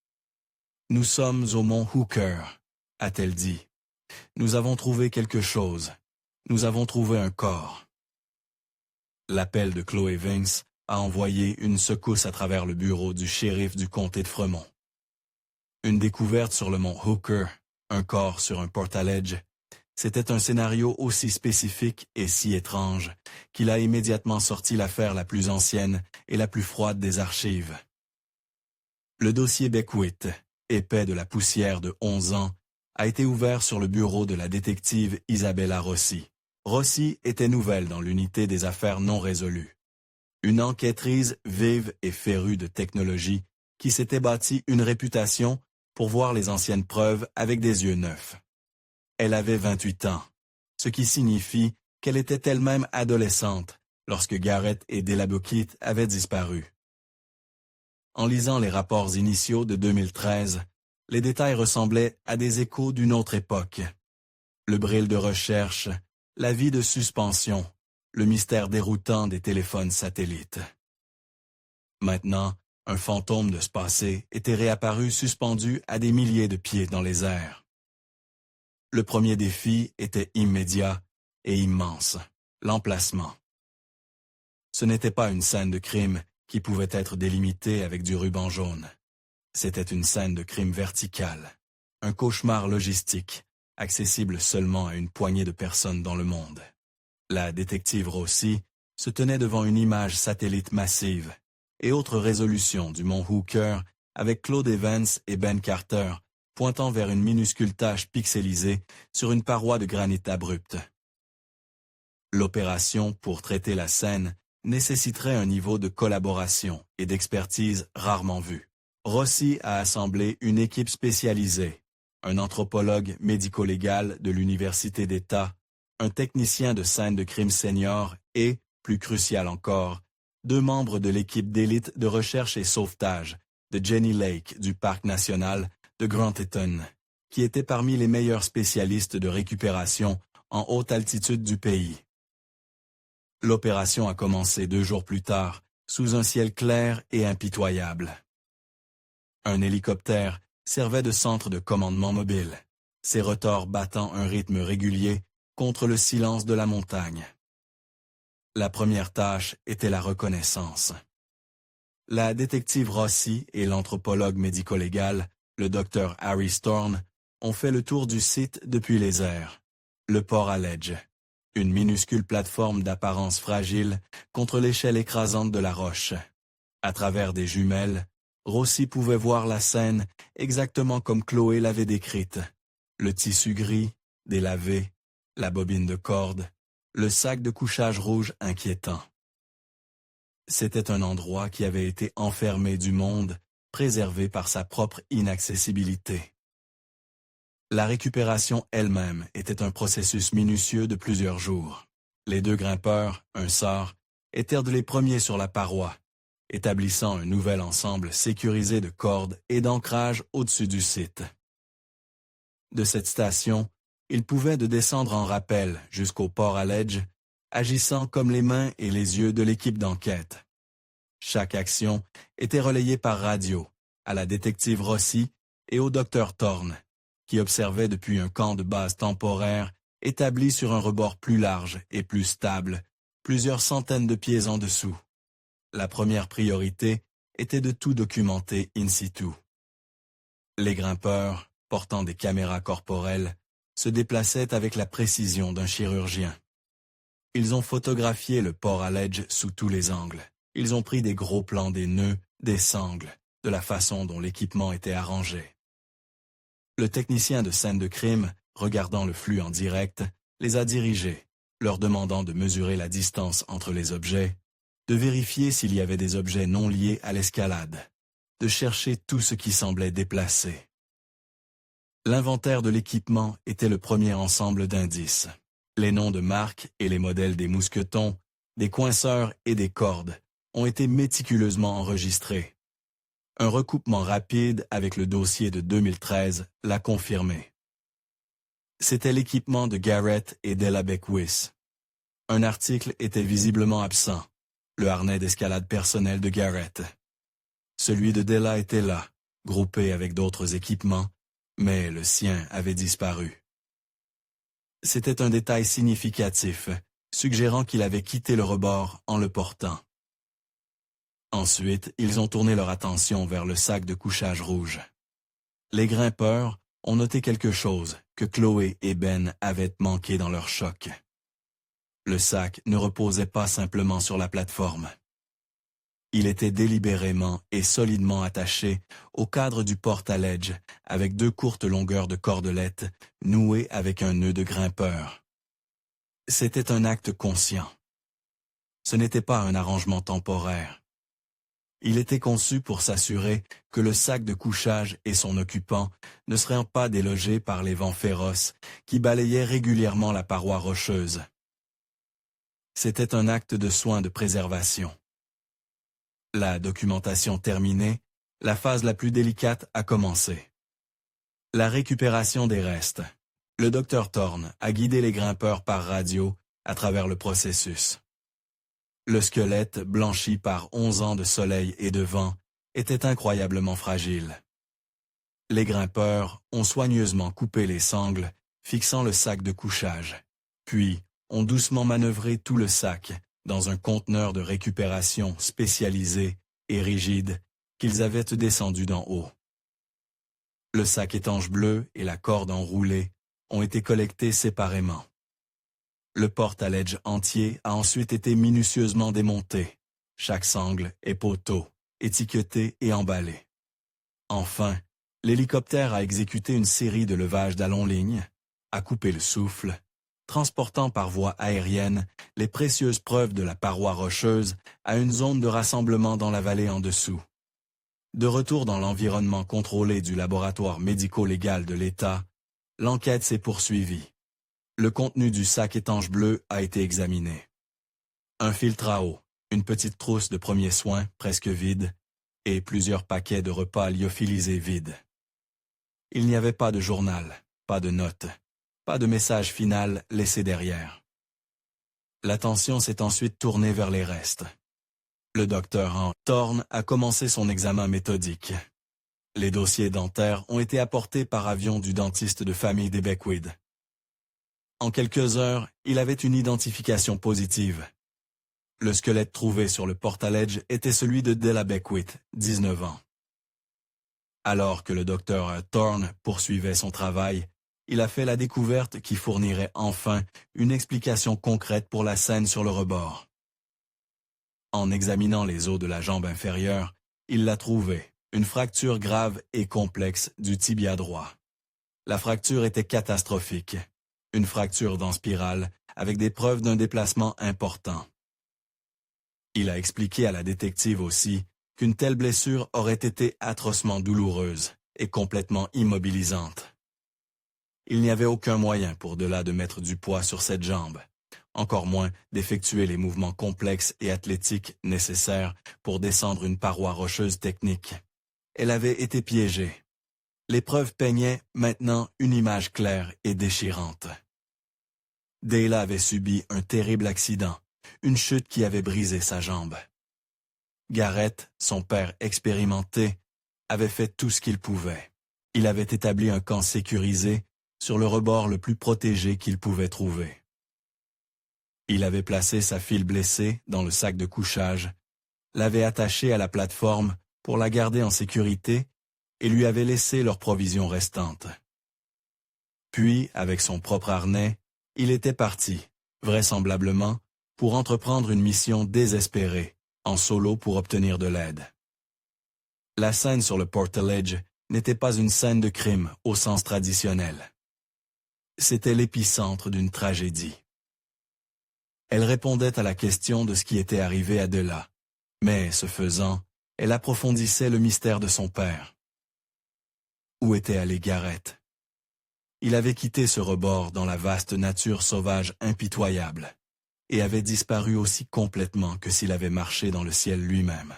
« Nous sommes au mont Hooker », a-t-elle dit. « Nous avons trouvé quelque chose. Nous avons trouvé un corps. » L'appel de Chloé Vince a envoyé une secousse à travers le bureau du shérif du comté de Fremont. Une découverte sur le mont Hooker, un corps sur un porte-à-ledge, c'était un scénario aussi spécifique et si étrange qu'il a immédiatement sorti l'affaire la plus ancienne et la plus froide des archives. Le dossier Beckwith, épais de la poussière de 11 ans, a été ouvert sur le bureau de la détective Isabella Rossi. Rossi était nouvelle dans l'unité des affaires non résolues. Une enquêtrice vive et férue de technologie qui s'était bâtie une réputation pour voir les anciennes preuves avec des yeux neufs. Elle avait 28 ans, ce qui signifie qu'elle était elle-même adolescente lorsque Garrett et Della Bucket avaient disparu. En lisant les rapports initiaux de 2013, les détails ressemblaient à des échos d'une autre époque. Le bril de recherche, la vie de suspension, le mystère déroutant des téléphones satellites. Maintenant, un fantôme de ce passé était réapparu suspendu à des milliers de pieds dans les airs. Le premier défi était immédiat et immense, l'emplacement. Ce n'était pas une scène de crime qui pouvait être délimitée avec du ruban jaune. C'était une scène de crime verticale, un cauchemar logistique, accessible seulement à une poignée de personnes dans le monde. La détective Rossi se tenait devant une image satellite massive et haute résolution du mont Hooker avec Claude Evans et Ben Carter pointant vers une minuscule tache pixelisée sur une paroi de granit abrupte. L'opération pour traiter la scène nécessiterait un niveau de collaboration et d'expertise rarement vu. Rossi a assemblé une équipe spécialisée, un anthropologue médico-légal de l'Université d'État, un technicien de scène de crime senior et, plus crucial encore, 2 membres de l'équipe d'élite de recherche et sauvetage de Jenny Lake du Parc national de Grand Teton, qui était parmi les meilleurs spécialistes de récupération en haute altitude du pays. L'opération a commencé 2 jours plus tard, sous un ciel clair et impitoyable. Un hélicoptère servait de centre de commandement mobile, ses rotors battant un rythme régulier contre le silence de la montagne. La première tâche était la reconnaissance. La détective Rossi et l'anthropologue médico-légal, le docteur Harry Storm, ont fait le tour du site depuis les airs. Le port à Ledge, une minuscule plateforme d'apparence fragile contre l'échelle écrasante de la roche. À travers des jumelles, Rossi pouvait voir la scène exactement comme Chloé l'avait décrite. Le tissu gris, délavé, la bobine de corde, le sac de couchage rouge inquiétant. C'était un endroit qui avait été enfermé du monde, préservé par sa propre inaccessibilité. La récupération elle-même était un processus minutieux de plusieurs jours. Les 2 grimpeurs, un sort, étaient les premiers sur la paroi, établissant un nouvel ensemble sécurisé de cordes et d'ancrage au-dessus du site. De cette station, ils pouvaient descendre en rappel jusqu'au port à Ledge, agissant comme les mains et les yeux de l'équipe d'enquête. Chaque action était relayée par radio, à la détective Rossi et au docteur Thorne, qui observait depuis un camp de base temporaire établi sur un rebord plus large et plus stable, plusieurs centaines de pieds en dessous. La première priorité était de tout documenter in situ. Les grimpeurs, portant des caméras corporelles, se déplaçaient avec la précision d'un chirurgien. Ils ont photographié le port à Ledge sous tous les angles. Ils ont pris des gros plans des nœuds, des sangles, de la façon dont l'équipement était arrangé. Le technicien de scène de crime, regardant le flux en direct, les a dirigés, leur demandant de mesurer la distance entre les objets, de vérifier s'il y avait des objets non liés à l'escalade, de chercher tout ce qui semblait déplacé. L'inventaire de l'équipement était le premier ensemble d'indices. Les noms de marques et les modèles des mousquetons, des coinceurs et des cordes ont été méticuleusement enregistrés. Un recoupement rapide avec le dossier de 2013 l'a confirmé. C'était l'équipement de Garrett et Della Bucket. Un article était visiblement absent, le harnais d'escalade personnel de Garrett. Celui de Della était là, groupé avec d'autres équipements, mais le sien avait disparu. C'était un détail significatif, suggérant qu'il avait quitté le rebord en le portant. Ensuite, ils ont tourné leur attention vers le sac de couchage rouge. Les grimpeurs ont noté quelque chose que Chloé et Ben avaient manqué dans leur choc. Le sac ne reposait pas simplement sur la plateforme. Il était délibérément et solidement attaché au cadre du porte-à-ledge avec 2 courtes longueurs de cordelettes nouées avec un nœud de grimpeur. C'était un acte conscient. Ce n'était pas un arrangement temporaire. Il était conçu pour s'assurer que le sac de couchage et son occupant ne seraient pas délogés par les vents féroces qui balayaient régulièrement la paroi rocheuse. C'était un acte de soin de préservation. La documentation terminée, la phase la plus délicate a commencé. La récupération des restes. Le Dr Thorne a guidé les grimpeurs par radio à travers le processus. Le squelette, blanchi par 11 ans de soleil et de vent, était incroyablement fragile. Les grimpeurs ont soigneusement coupé les sangles, fixant le sac de couchage, puis ont doucement manœuvré tout le sac dans un conteneur de récupération spécialisé et rigide qu'ils avaient descendu d'en haut. Le sac étanche bleu et la corde enroulée ont été collectés séparément. Le porte-à-ledge entier a ensuite été minutieusement démonté, chaque sangle et poteau, étiqueté et emballé. Enfin, l'hélicoptère a exécuté une série de levages d'allons ligne, a coupé le souffle, transportant par voie aérienne les précieuses preuves de la paroi rocheuse à une zone de rassemblement dans la vallée en dessous. De retour dans l'environnement contrôlé du laboratoire médico-légal de l'État, l'enquête s'est poursuivie. Le contenu du sac étanche bleu a été examiné. Un filtre à eau, une petite trousse de premiers soins presque vide et plusieurs paquets de repas lyophilisés vides. Il n'y avait pas de journal, pas de notes, pas de message final laissé derrière. L'attention s'est ensuite tournée vers les restes. Le docteur Thorne a commencé son examen méthodique. Les dossiers dentaires ont été apportés par avion du dentiste de famille des Beckwith. En quelques heures, il avait une identification positive. Le squelette trouvé sur le porte-à-ledge était celui de Della Beckwith, 19 ans. Alors que le docteur Thorne poursuivait son travail, il a fait la découverte qui fournirait enfin une explication concrète pour la scène sur le rebord. En examinant les os de la jambe inférieure, il l'a trouvé, une fracture grave et complexe du tibia droit. La fracture était catastrophique, une fracture dans spirale avec des preuves d'un déplacement important. Il a expliqué à la détective aussi qu'une telle blessure aurait été atrocement douloureuse et complètement immobilisante. Il n'y avait aucun moyen pour Della de mettre du poids sur cette jambe, encore moins d'effectuer les mouvements complexes et athlétiques nécessaires pour descendre une paroi rocheuse technique. Elle avait été piégée. Les preuves peignaient maintenant une image claire et déchirante. Della avait subi un terrible accident, une chute qui avait brisé sa jambe. Garrett, son père expérimenté, avait fait tout ce qu'il pouvait. Il avait établi un camp sécurisé sur le rebord le plus protégé qu'il pouvait trouver. Il avait placé sa fille blessée dans le sac de couchage, l'avait attachée à la plateforme pour la garder en sécurité et lui avait laissé leurs provisions restantes. Puis, avec son propre harnais, il était parti, vraisemblablement, pour entreprendre une mission désespérée, en solo pour obtenir de l'aide. La scène sur le porte-à-ledge n'était pas une scène de crime au sens traditionnel. C'était l'épicentre d'une tragédie. Elle répondait à la question de ce qui était arrivé à Della, mais, ce faisant, elle approfondissait le mystère de son père. Où était allé Garrett? Il avait quitté ce rebord dans la vaste nature sauvage impitoyable, et avait disparu aussi complètement que s'il avait marché dans le ciel lui-même.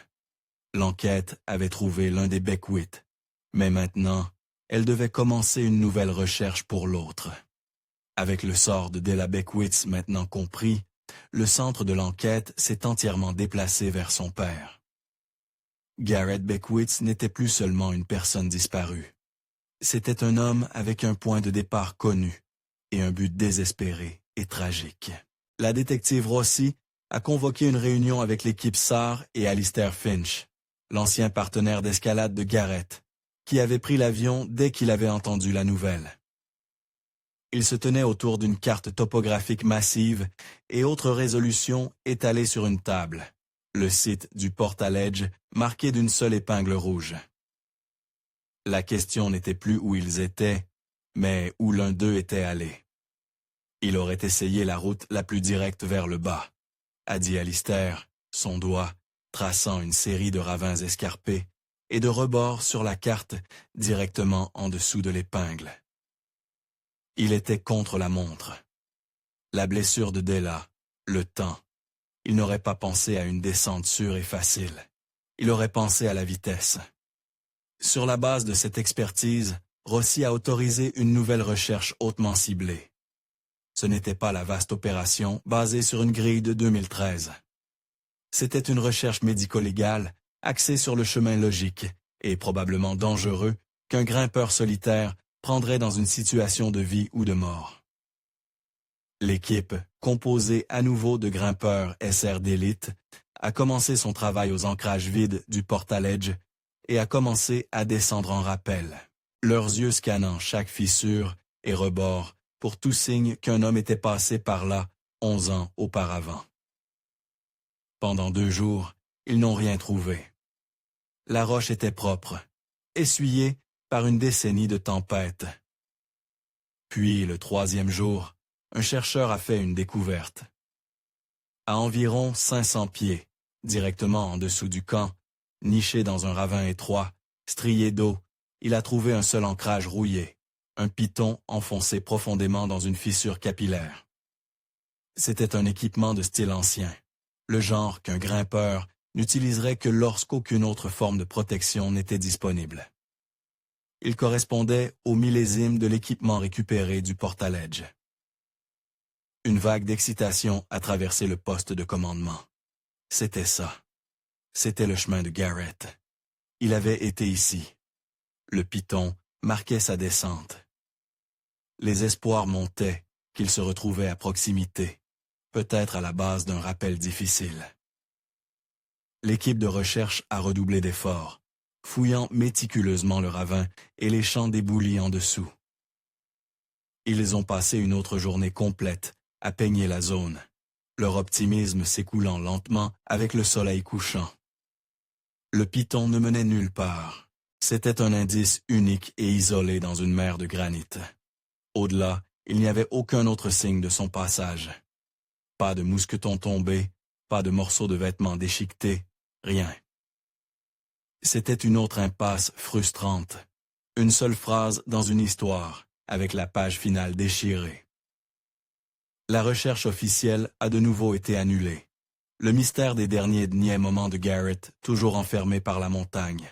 L'enquête avait trouvé l'un des Beckwith, mais maintenant, elle devait commencer une nouvelle recherche pour l'autre. Avec le sort de Della Beckwith maintenant compris, le centre de l'enquête s'est entièrement déplacé vers son père. Garrett Beckwith n'était plus seulement une personne disparue. C'était un homme avec un point de départ connu et un but désespéré et tragique. La détective Rossi a convoqué une réunion avec l'équipe SAR et Alistair Finch, l'ancien partenaire d'escalade de Garrett, qui avait pris l'avion dès qu'il avait entendu la nouvelle. Il se tenait autour d'une carte topographique massive et autres résolutions étalées sur une table, le site du porte-à-ledge marqué d'une seule épingle rouge. La question n'était plus où ils étaient, mais où l'un d'eux était allé. Il aurait essayé la route la plus directe vers le bas, a dit Alistair, son doigt traçant une série de ravins escarpés, et de rebord sur la carte, directement en dessous de l'épingle. Il était contre la montre. La blessure de Della, le temps. Il n'aurait pas pensé à une descente sûre et facile. Il aurait pensé à la vitesse. Sur la base de cette expertise, Rossi a autorisé une nouvelle recherche hautement ciblée. Ce n'était pas la vaste opération basée sur une grille de 2013. C'était une recherche médico-légale axée sur le chemin logique et probablement dangereux qu'un grimpeur solitaire prendrait dans une situation de vie ou de mort. L'équipe, composée à nouveau de grimpeurs SR d'élite, a commencé son travail aux ancrages vides du portaledge et a commencé à descendre en rappel, leurs yeux scannant chaque fissure et rebord pour tout signe qu'un homme était passé par là 11 ans auparavant. Pendant 2 jours, ils n'ont rien trouvé. La roche était propre, essuyée par une décennie de tempêtes. Puis, le 3e jour, un chercheur a fait une découverte. À environ 500 pieds, directement en dessous du camp, niché dans un ravin étroit, strié d'eau, il a trouvé un seul ancrage rouillé, un piton enfoncé profondément dans une fissure capillaire. C'était un équipement de style ancien, le genre qu'un grimpeur n'utiliserait que lorsqu'aucune autre forme de protection n'était disponible. Il correspondait au millésime de l'équipement récupéré du portaledge. Une vague d'excitation a traversé le poste de commandement. C'était ça. C'était le chemin de Garrett. Il avait été ici. Le piton marquait sa descente. Les espoirs montaient qu'il se retrouvait à proximité, peut-être à la base d'un rappel difficile. L'équipe de recherche a redoublé d'efforts, fouillant méticuleusement le ravin et les champs d'éboulis en dessous. Ils ont passé une autre journée complète à peigner la zone, leur optimisme s'écoulant lentement avec le soleil couchant. Le piton ne menait nulle part. C'était un indice unique et isolé dans une mer de granit. Au-delà, il n'y avait aucun autre signe de son passage. Pas de mousqueton tombé, pas de morceaux de vêtements déchiquetés, rien. C'était une autre impasse frustrante. Une seule phrase dans une histoire, avec la page finale déchirée. La recherche officielle a de nouveau été annulée. Le mystère des derniers niais moments de Garrett, toujours enfermé par la montagne.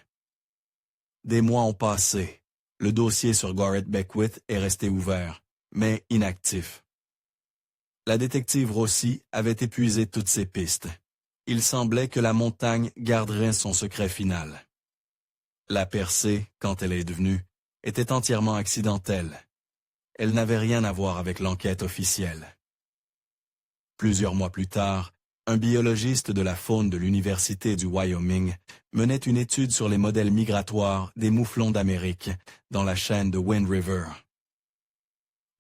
Des mois ont passé. Le dossier sur Garrett Beckwith est resté ouvert, mais inactif. La détective Rossi avait épuisé toutes ses pistes. Il semblait que la montagne garderait son secret final. La percée, quand elle est devenue, était entièrement accidentelle. Elle n'avait rien à voir avec l'enquête officielle. Plusieurs mois plus tard, un biologiste de la faune de l'Université du Wyoming menait une étude sur les modèles migratoires des mouflons d'Amérique dans la chaîne de Wind River.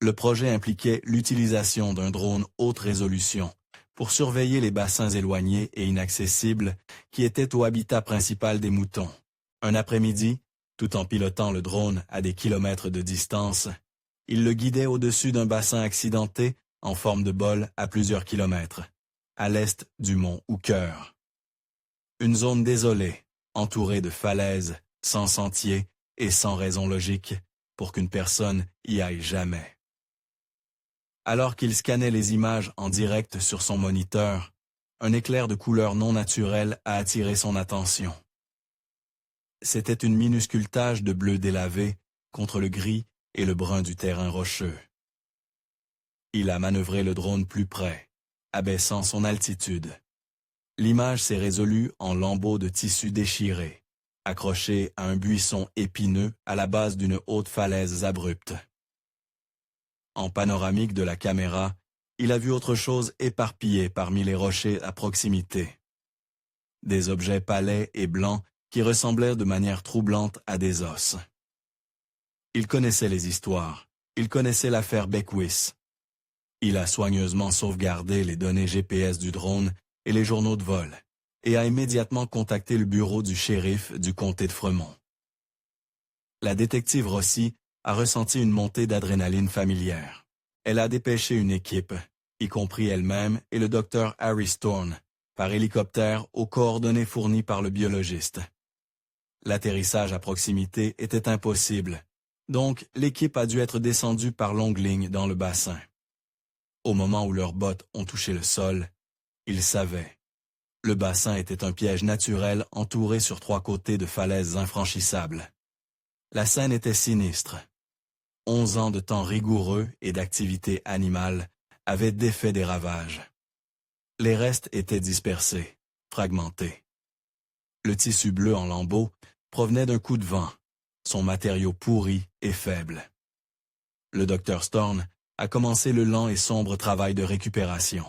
Le projet impliquait l'utilisation d'un drone haute résolution pour surveiller les bassins éloignés et inaccessibles qui étaient au habitat principal des moutons. Un après-midi, tout en pilotant le drone à des kilomètres de distance, il le guidait au-dessus d'un bassin accidenté en forme de bol à plusieurs kilomètres, à l'est du mont Hooker. Une zone désolée, entourée de falaises, sans sentier et sans raison logique pour qu'une personne y aille jamais. Alors qu'il scannait les images en direct sur son moniteur, un éclair de couleur non naturelle a attiré son attention. C'était une minuscule tache de bleu délavé contre le gris et le brun du terrain rocheux. Il a manœuvré le drone plus près, abaissant son altitude. L'image s'est résolue en lambeaux de tissu déchirés, accrochés à un buisson épineux à la base d'une haute falaise abrupte. En panoramique de la caméra, il a vu autre chose éparpillée parmi les rochers à proximité. Des objets palais et blancs qui ressemblaient de manière troublante à des os. Il connaissait les histoires, il connaissait l'affaire Beckwith. Il a soigneusement sauvegardé les données GPS du drone et les journaux de vol, et a immédiatement contacté le bureau du shérif du comté de Fremont. La détective Rossi a ressenti une montée d'adrénaline familière. Elle a dépêché une équipe, y compris elle-même et le docteur Harry Storn, par hélicoptère aux coordonnées fournies par le biologiste. L'atterrissage à proximité était impossible, donc l'équipe a dû être descendue par longues lignes dans le bassin. Au moment où leurs bottes ont touché le sol, ils savaient. Le bassin était un piège naturel entouré sur 3 côtés de falaises infranchissables. La scène était sinistre. 11 ans de temps rigoureux et d'activité animale avaient défait des ravages. Les restes étaient dispersés, fragmentés. Le tissu bleu en lambeaux provenait d'un coup de vent, son matériau pourri et faible. Le docteur Storn a commencé le lent et sombre travail de récupération.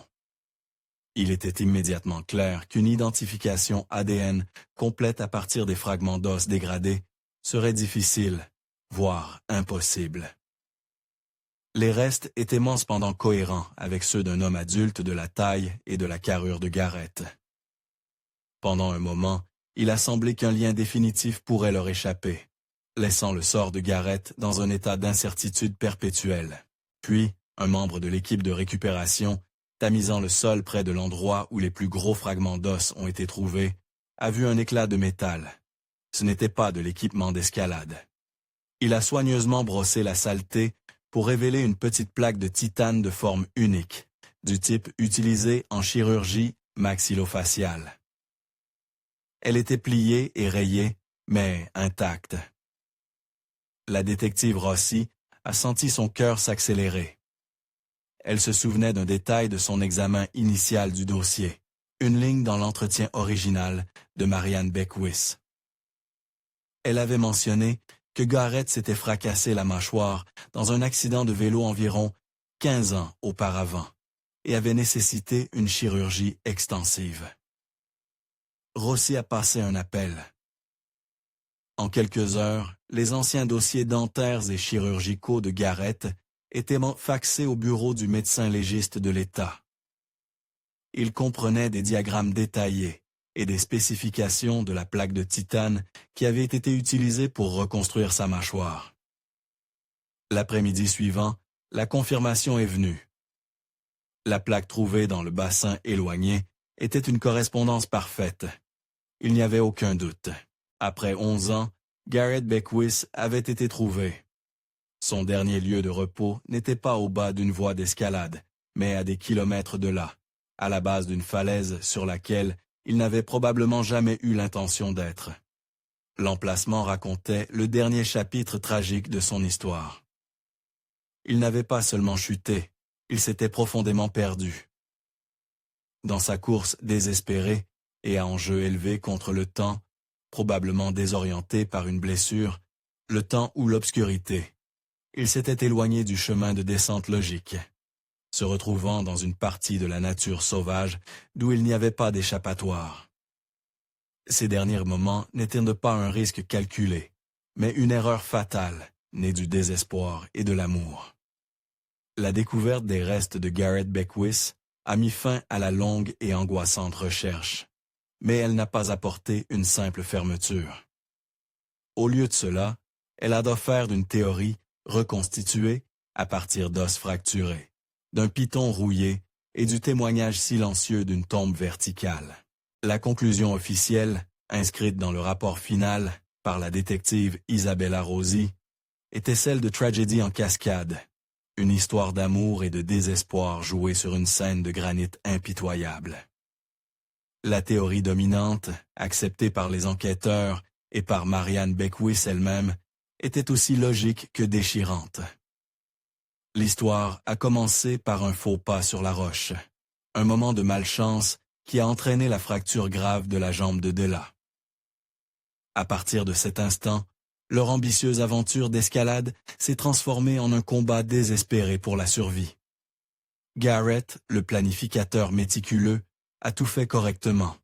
Il était immédiatement clair qu'une identification ADN complète à partir des fragments d'os dégradés serait difficile, voire impossible. Les restes étaient cependant cohérents avec ceux d'un homme adulte de la taille et de la carrure de Garrett. Pendant un moment, il a semblé qu'un lien définitif pourrait leur échapper, laissant le sort de Garrett dans un état d'incertitude perpétuelle. Puis, un membre de l'équipe de récupération, tamisant le sol près de l'endroit où les plus gros fragments d'os ont été trouvés, a vu un éclat de métal. Ce n'était pas de l'équipement d'escalade. Il a soigneusement brossé la saleté pour révéler une petite plaque de titane de forme unique, du type utilisé en chirurgie maxillofaciale. Elle était pliée et rayée, mais intacte. La détective Rossi a senti son cœur s'accélérer. Elle se souvenait d'un détail de son examen initial du dossier, une ligne dans l'entretien original de Marianne Beckwith. Elle avait mentionné que Garrett s'était fracassé la mâchoire dans un accident de vélo environ 15 ans auparavant et avait nécessité une chirurgie extensive. Rossi a passé un appel. En quelques heures, les anciens dossiers dentaires et chirurgicaux de Garrett étaient faxés au bureau du médecin légiste de l'État. Ils comprenaient des diagrammes détaillés et des spécifications de la plaque de titane qui avait été utilisée pour reconstruire sa mâchoire. L'après-midi suivant, la confirmation est venue. La plaque trouvée dans le bassin éloigné était une correspondance parfaite. Il n'y avait aucun doute. Après 11 ans, Garrett Beckwith avait été trouvé. Son dernier lieu de repos n'était pas au bas d'une voie d'escalade, mais à des kilomètres de là, à la base d'une falaise sur laquelle il n'avait probablement jamais eu l'intention d'être. L'emplacement racontait le dernier chapitre tragique de son histoire. Il n'avait pas seulement chuté, il s'était profondément perdu. Dans sa course désespérée et à enjeu élevé contre le temps, probablement désorienté par une blessure, le temps ou l'obscurité, il s'était éloigné du chemin de descente logique, se retrouvant dans une partie de la nature sauvage d'où il n'y avait pas d'échappatoire. Ces derniers moments n'étaient pas un risque calculé, mais une erreur fatale, née du désespoir et de l'amour. La découverte des restes de Garrett Beckwith a mis fin à la longue et angoissante recherche, mais elle n'a pas apporté une simple fermeture. Au lieu de cela, elle a offert d'une théorie reconstituée à partir d'os fracturés, d'un python rouillé et du témoignage silencieux d'une tombe verticale. La conclusion officielle, inscrite dans le rapport final par la détective Isabella Rossi, était celle de tragédie en cascade, une histoire d'amour et de désespoir jouée sur une scène de granit impitoyable. La théorie dominante, acceptée par les enquêteurs et par Marianne Beckwith elle-même, était aussi logique que déchirante. L'histoire a commencé par un faux pas sur la roche, un moment de malchance qui a entraîné la fracture grave de la jambe de Della. À partir de cet instant, leur ambitieuse aventure d'escalade s'est transformée en un combat désespéré pour la survie. Garrett, le planificateur méticuleux, a tout fait correctement.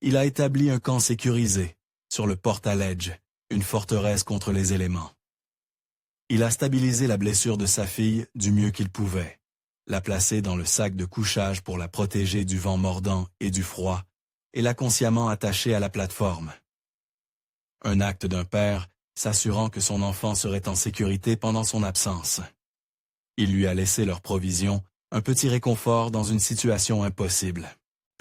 Il a établi un camp sécurisé, sur le Portaledge, une forteresse contre les éléments. Il a stabilisé la blessure de sa fille du mieux qu'il pouvait, l'a placée dans le sac de couchage pour la protéger du vent mordant et du froid, et l'a consciemment attachée à la plateforme. Un acte d'un père, s'assurant que son enfant serait en sécurité pendant son absence. Il lui a laissé leurs provisions, un petit réconfort dans une situation impossible.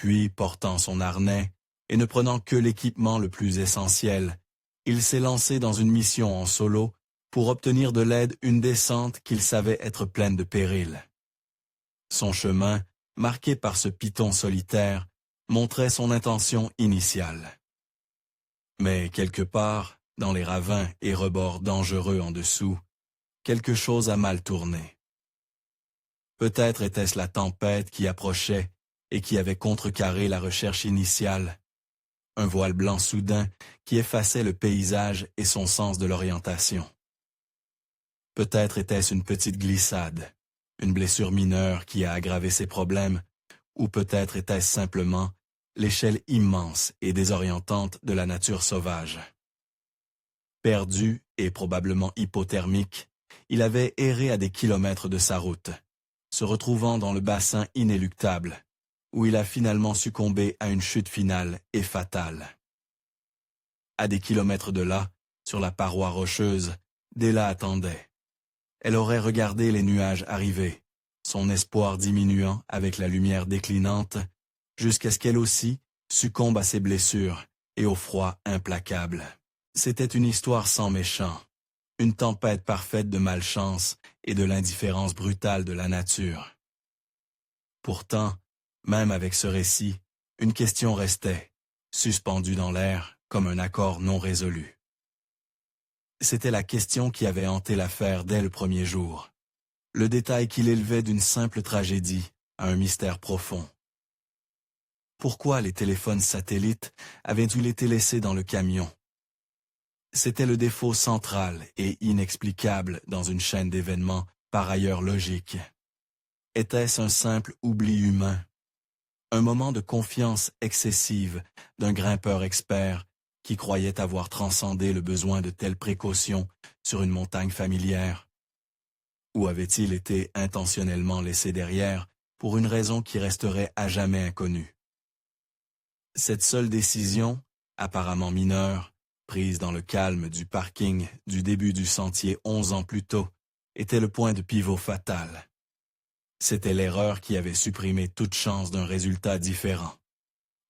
Puis, portant son harnais, et ne prenant que l'équipement le plus essentiel, il s'est lancé dans une mission en solo pour obtenir de l'aide une descente qu'il savait être pleine de périls. Son chemin, marqué par ce piton solitaire, montrait son intention initiale. Mais quelque part, dans les ravins et rebords dangereux en dessous, quelque chose a mal tourné. Peut-être était-ce la tempête qui approchait et qui avait contrecarré la recherche initiale. Un voile blanc soudain qui effaçait le paysage et son sens de l'orientation. Peut-être était-ce une petite glissade, une blessure mineure qui a aggravé ses problèmes, ou peut-être était-ce simplement l'échelle immense et désorientante de la nature sauvage. Perdu et probablement hypothermique, il avait erré à des kilomètres de sa route, se retrouvant dans le bassin inéluctable, où il a finalement succombé à une chute finale et fatale. À des kilomètres de là, sur la paroi rocheuse, Della attendait. Elle aurait regardé les nuages arriver, son espoir diminuant avec la lumière déclinante, jusqu'à ce qu'elle aussi succombe à ses blessures et au froid implacable. C'était une histoire sans méchant, une tempête parfaite de malchance et de l'indifférence brutale de la nature. Pourtant, même avec ce récit, une question restait, suspendue dans l'air comme un accord non résolu. C'était la question qui avait hanté l'affaire dès le premier jour, le détail qui l'élevait d'une simple tragédie à un mystère profond. Pourquoi les téléphones satellites avaient-ils été laissés dans le camion? C'était le défaut central et inexplicable dans une chaîne d'événements par ailleurs logique. Était-ce un simple oubli humain? Un moment de confiance excessive d'un grimpeur expert qui croyait avoir transcendé le besoin de telles précautions sur une montagne familière? Ou avait-il été intentionnellement laissé derrière pour une raison qui resterait à jamais inconnue? Cette seule décision, apparemment mineure, prise dans le calme du parking du début du sentier 11 ans plus tôt, était le point de pivot fatal. C'était l'erreur qui avait supprimé toute chance d'un résultat différent.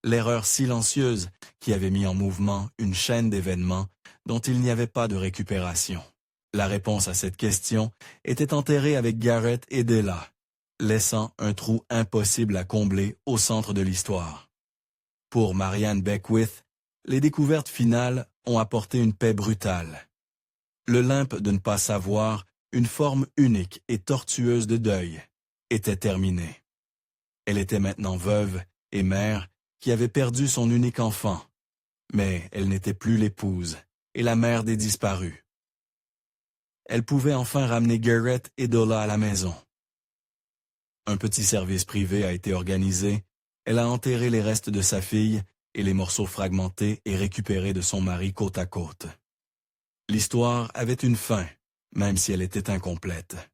L'erreur silencieuse qui avait mis en mouvement une chaîne d'événements dont il n'y avait pas de récupération. La réponse à cette question était enterrée avec Garrett et Della, laissant un trou impossible à combler au centre de l'histoire. Pour Marianne Beckwith, les découvertes finales ont apporté une paix brutale. Le limpe de ne pas savoir, une forme unique et tortueuse de deuil, était terminée. Elle était maintenant veuve et mère qui avait perdu son unique enfant, mais elle n'était plus l'épouse et la mère des disparus. Elle pouvait enfin ramener Garrett et Della à la maison. Un petit service privé a été organisé, elle a enterré les restes de sa fille et les morceaux fragmentés et récupérés de son mari côte à côte. L'histoire avait une fin, même si elle était incomplète.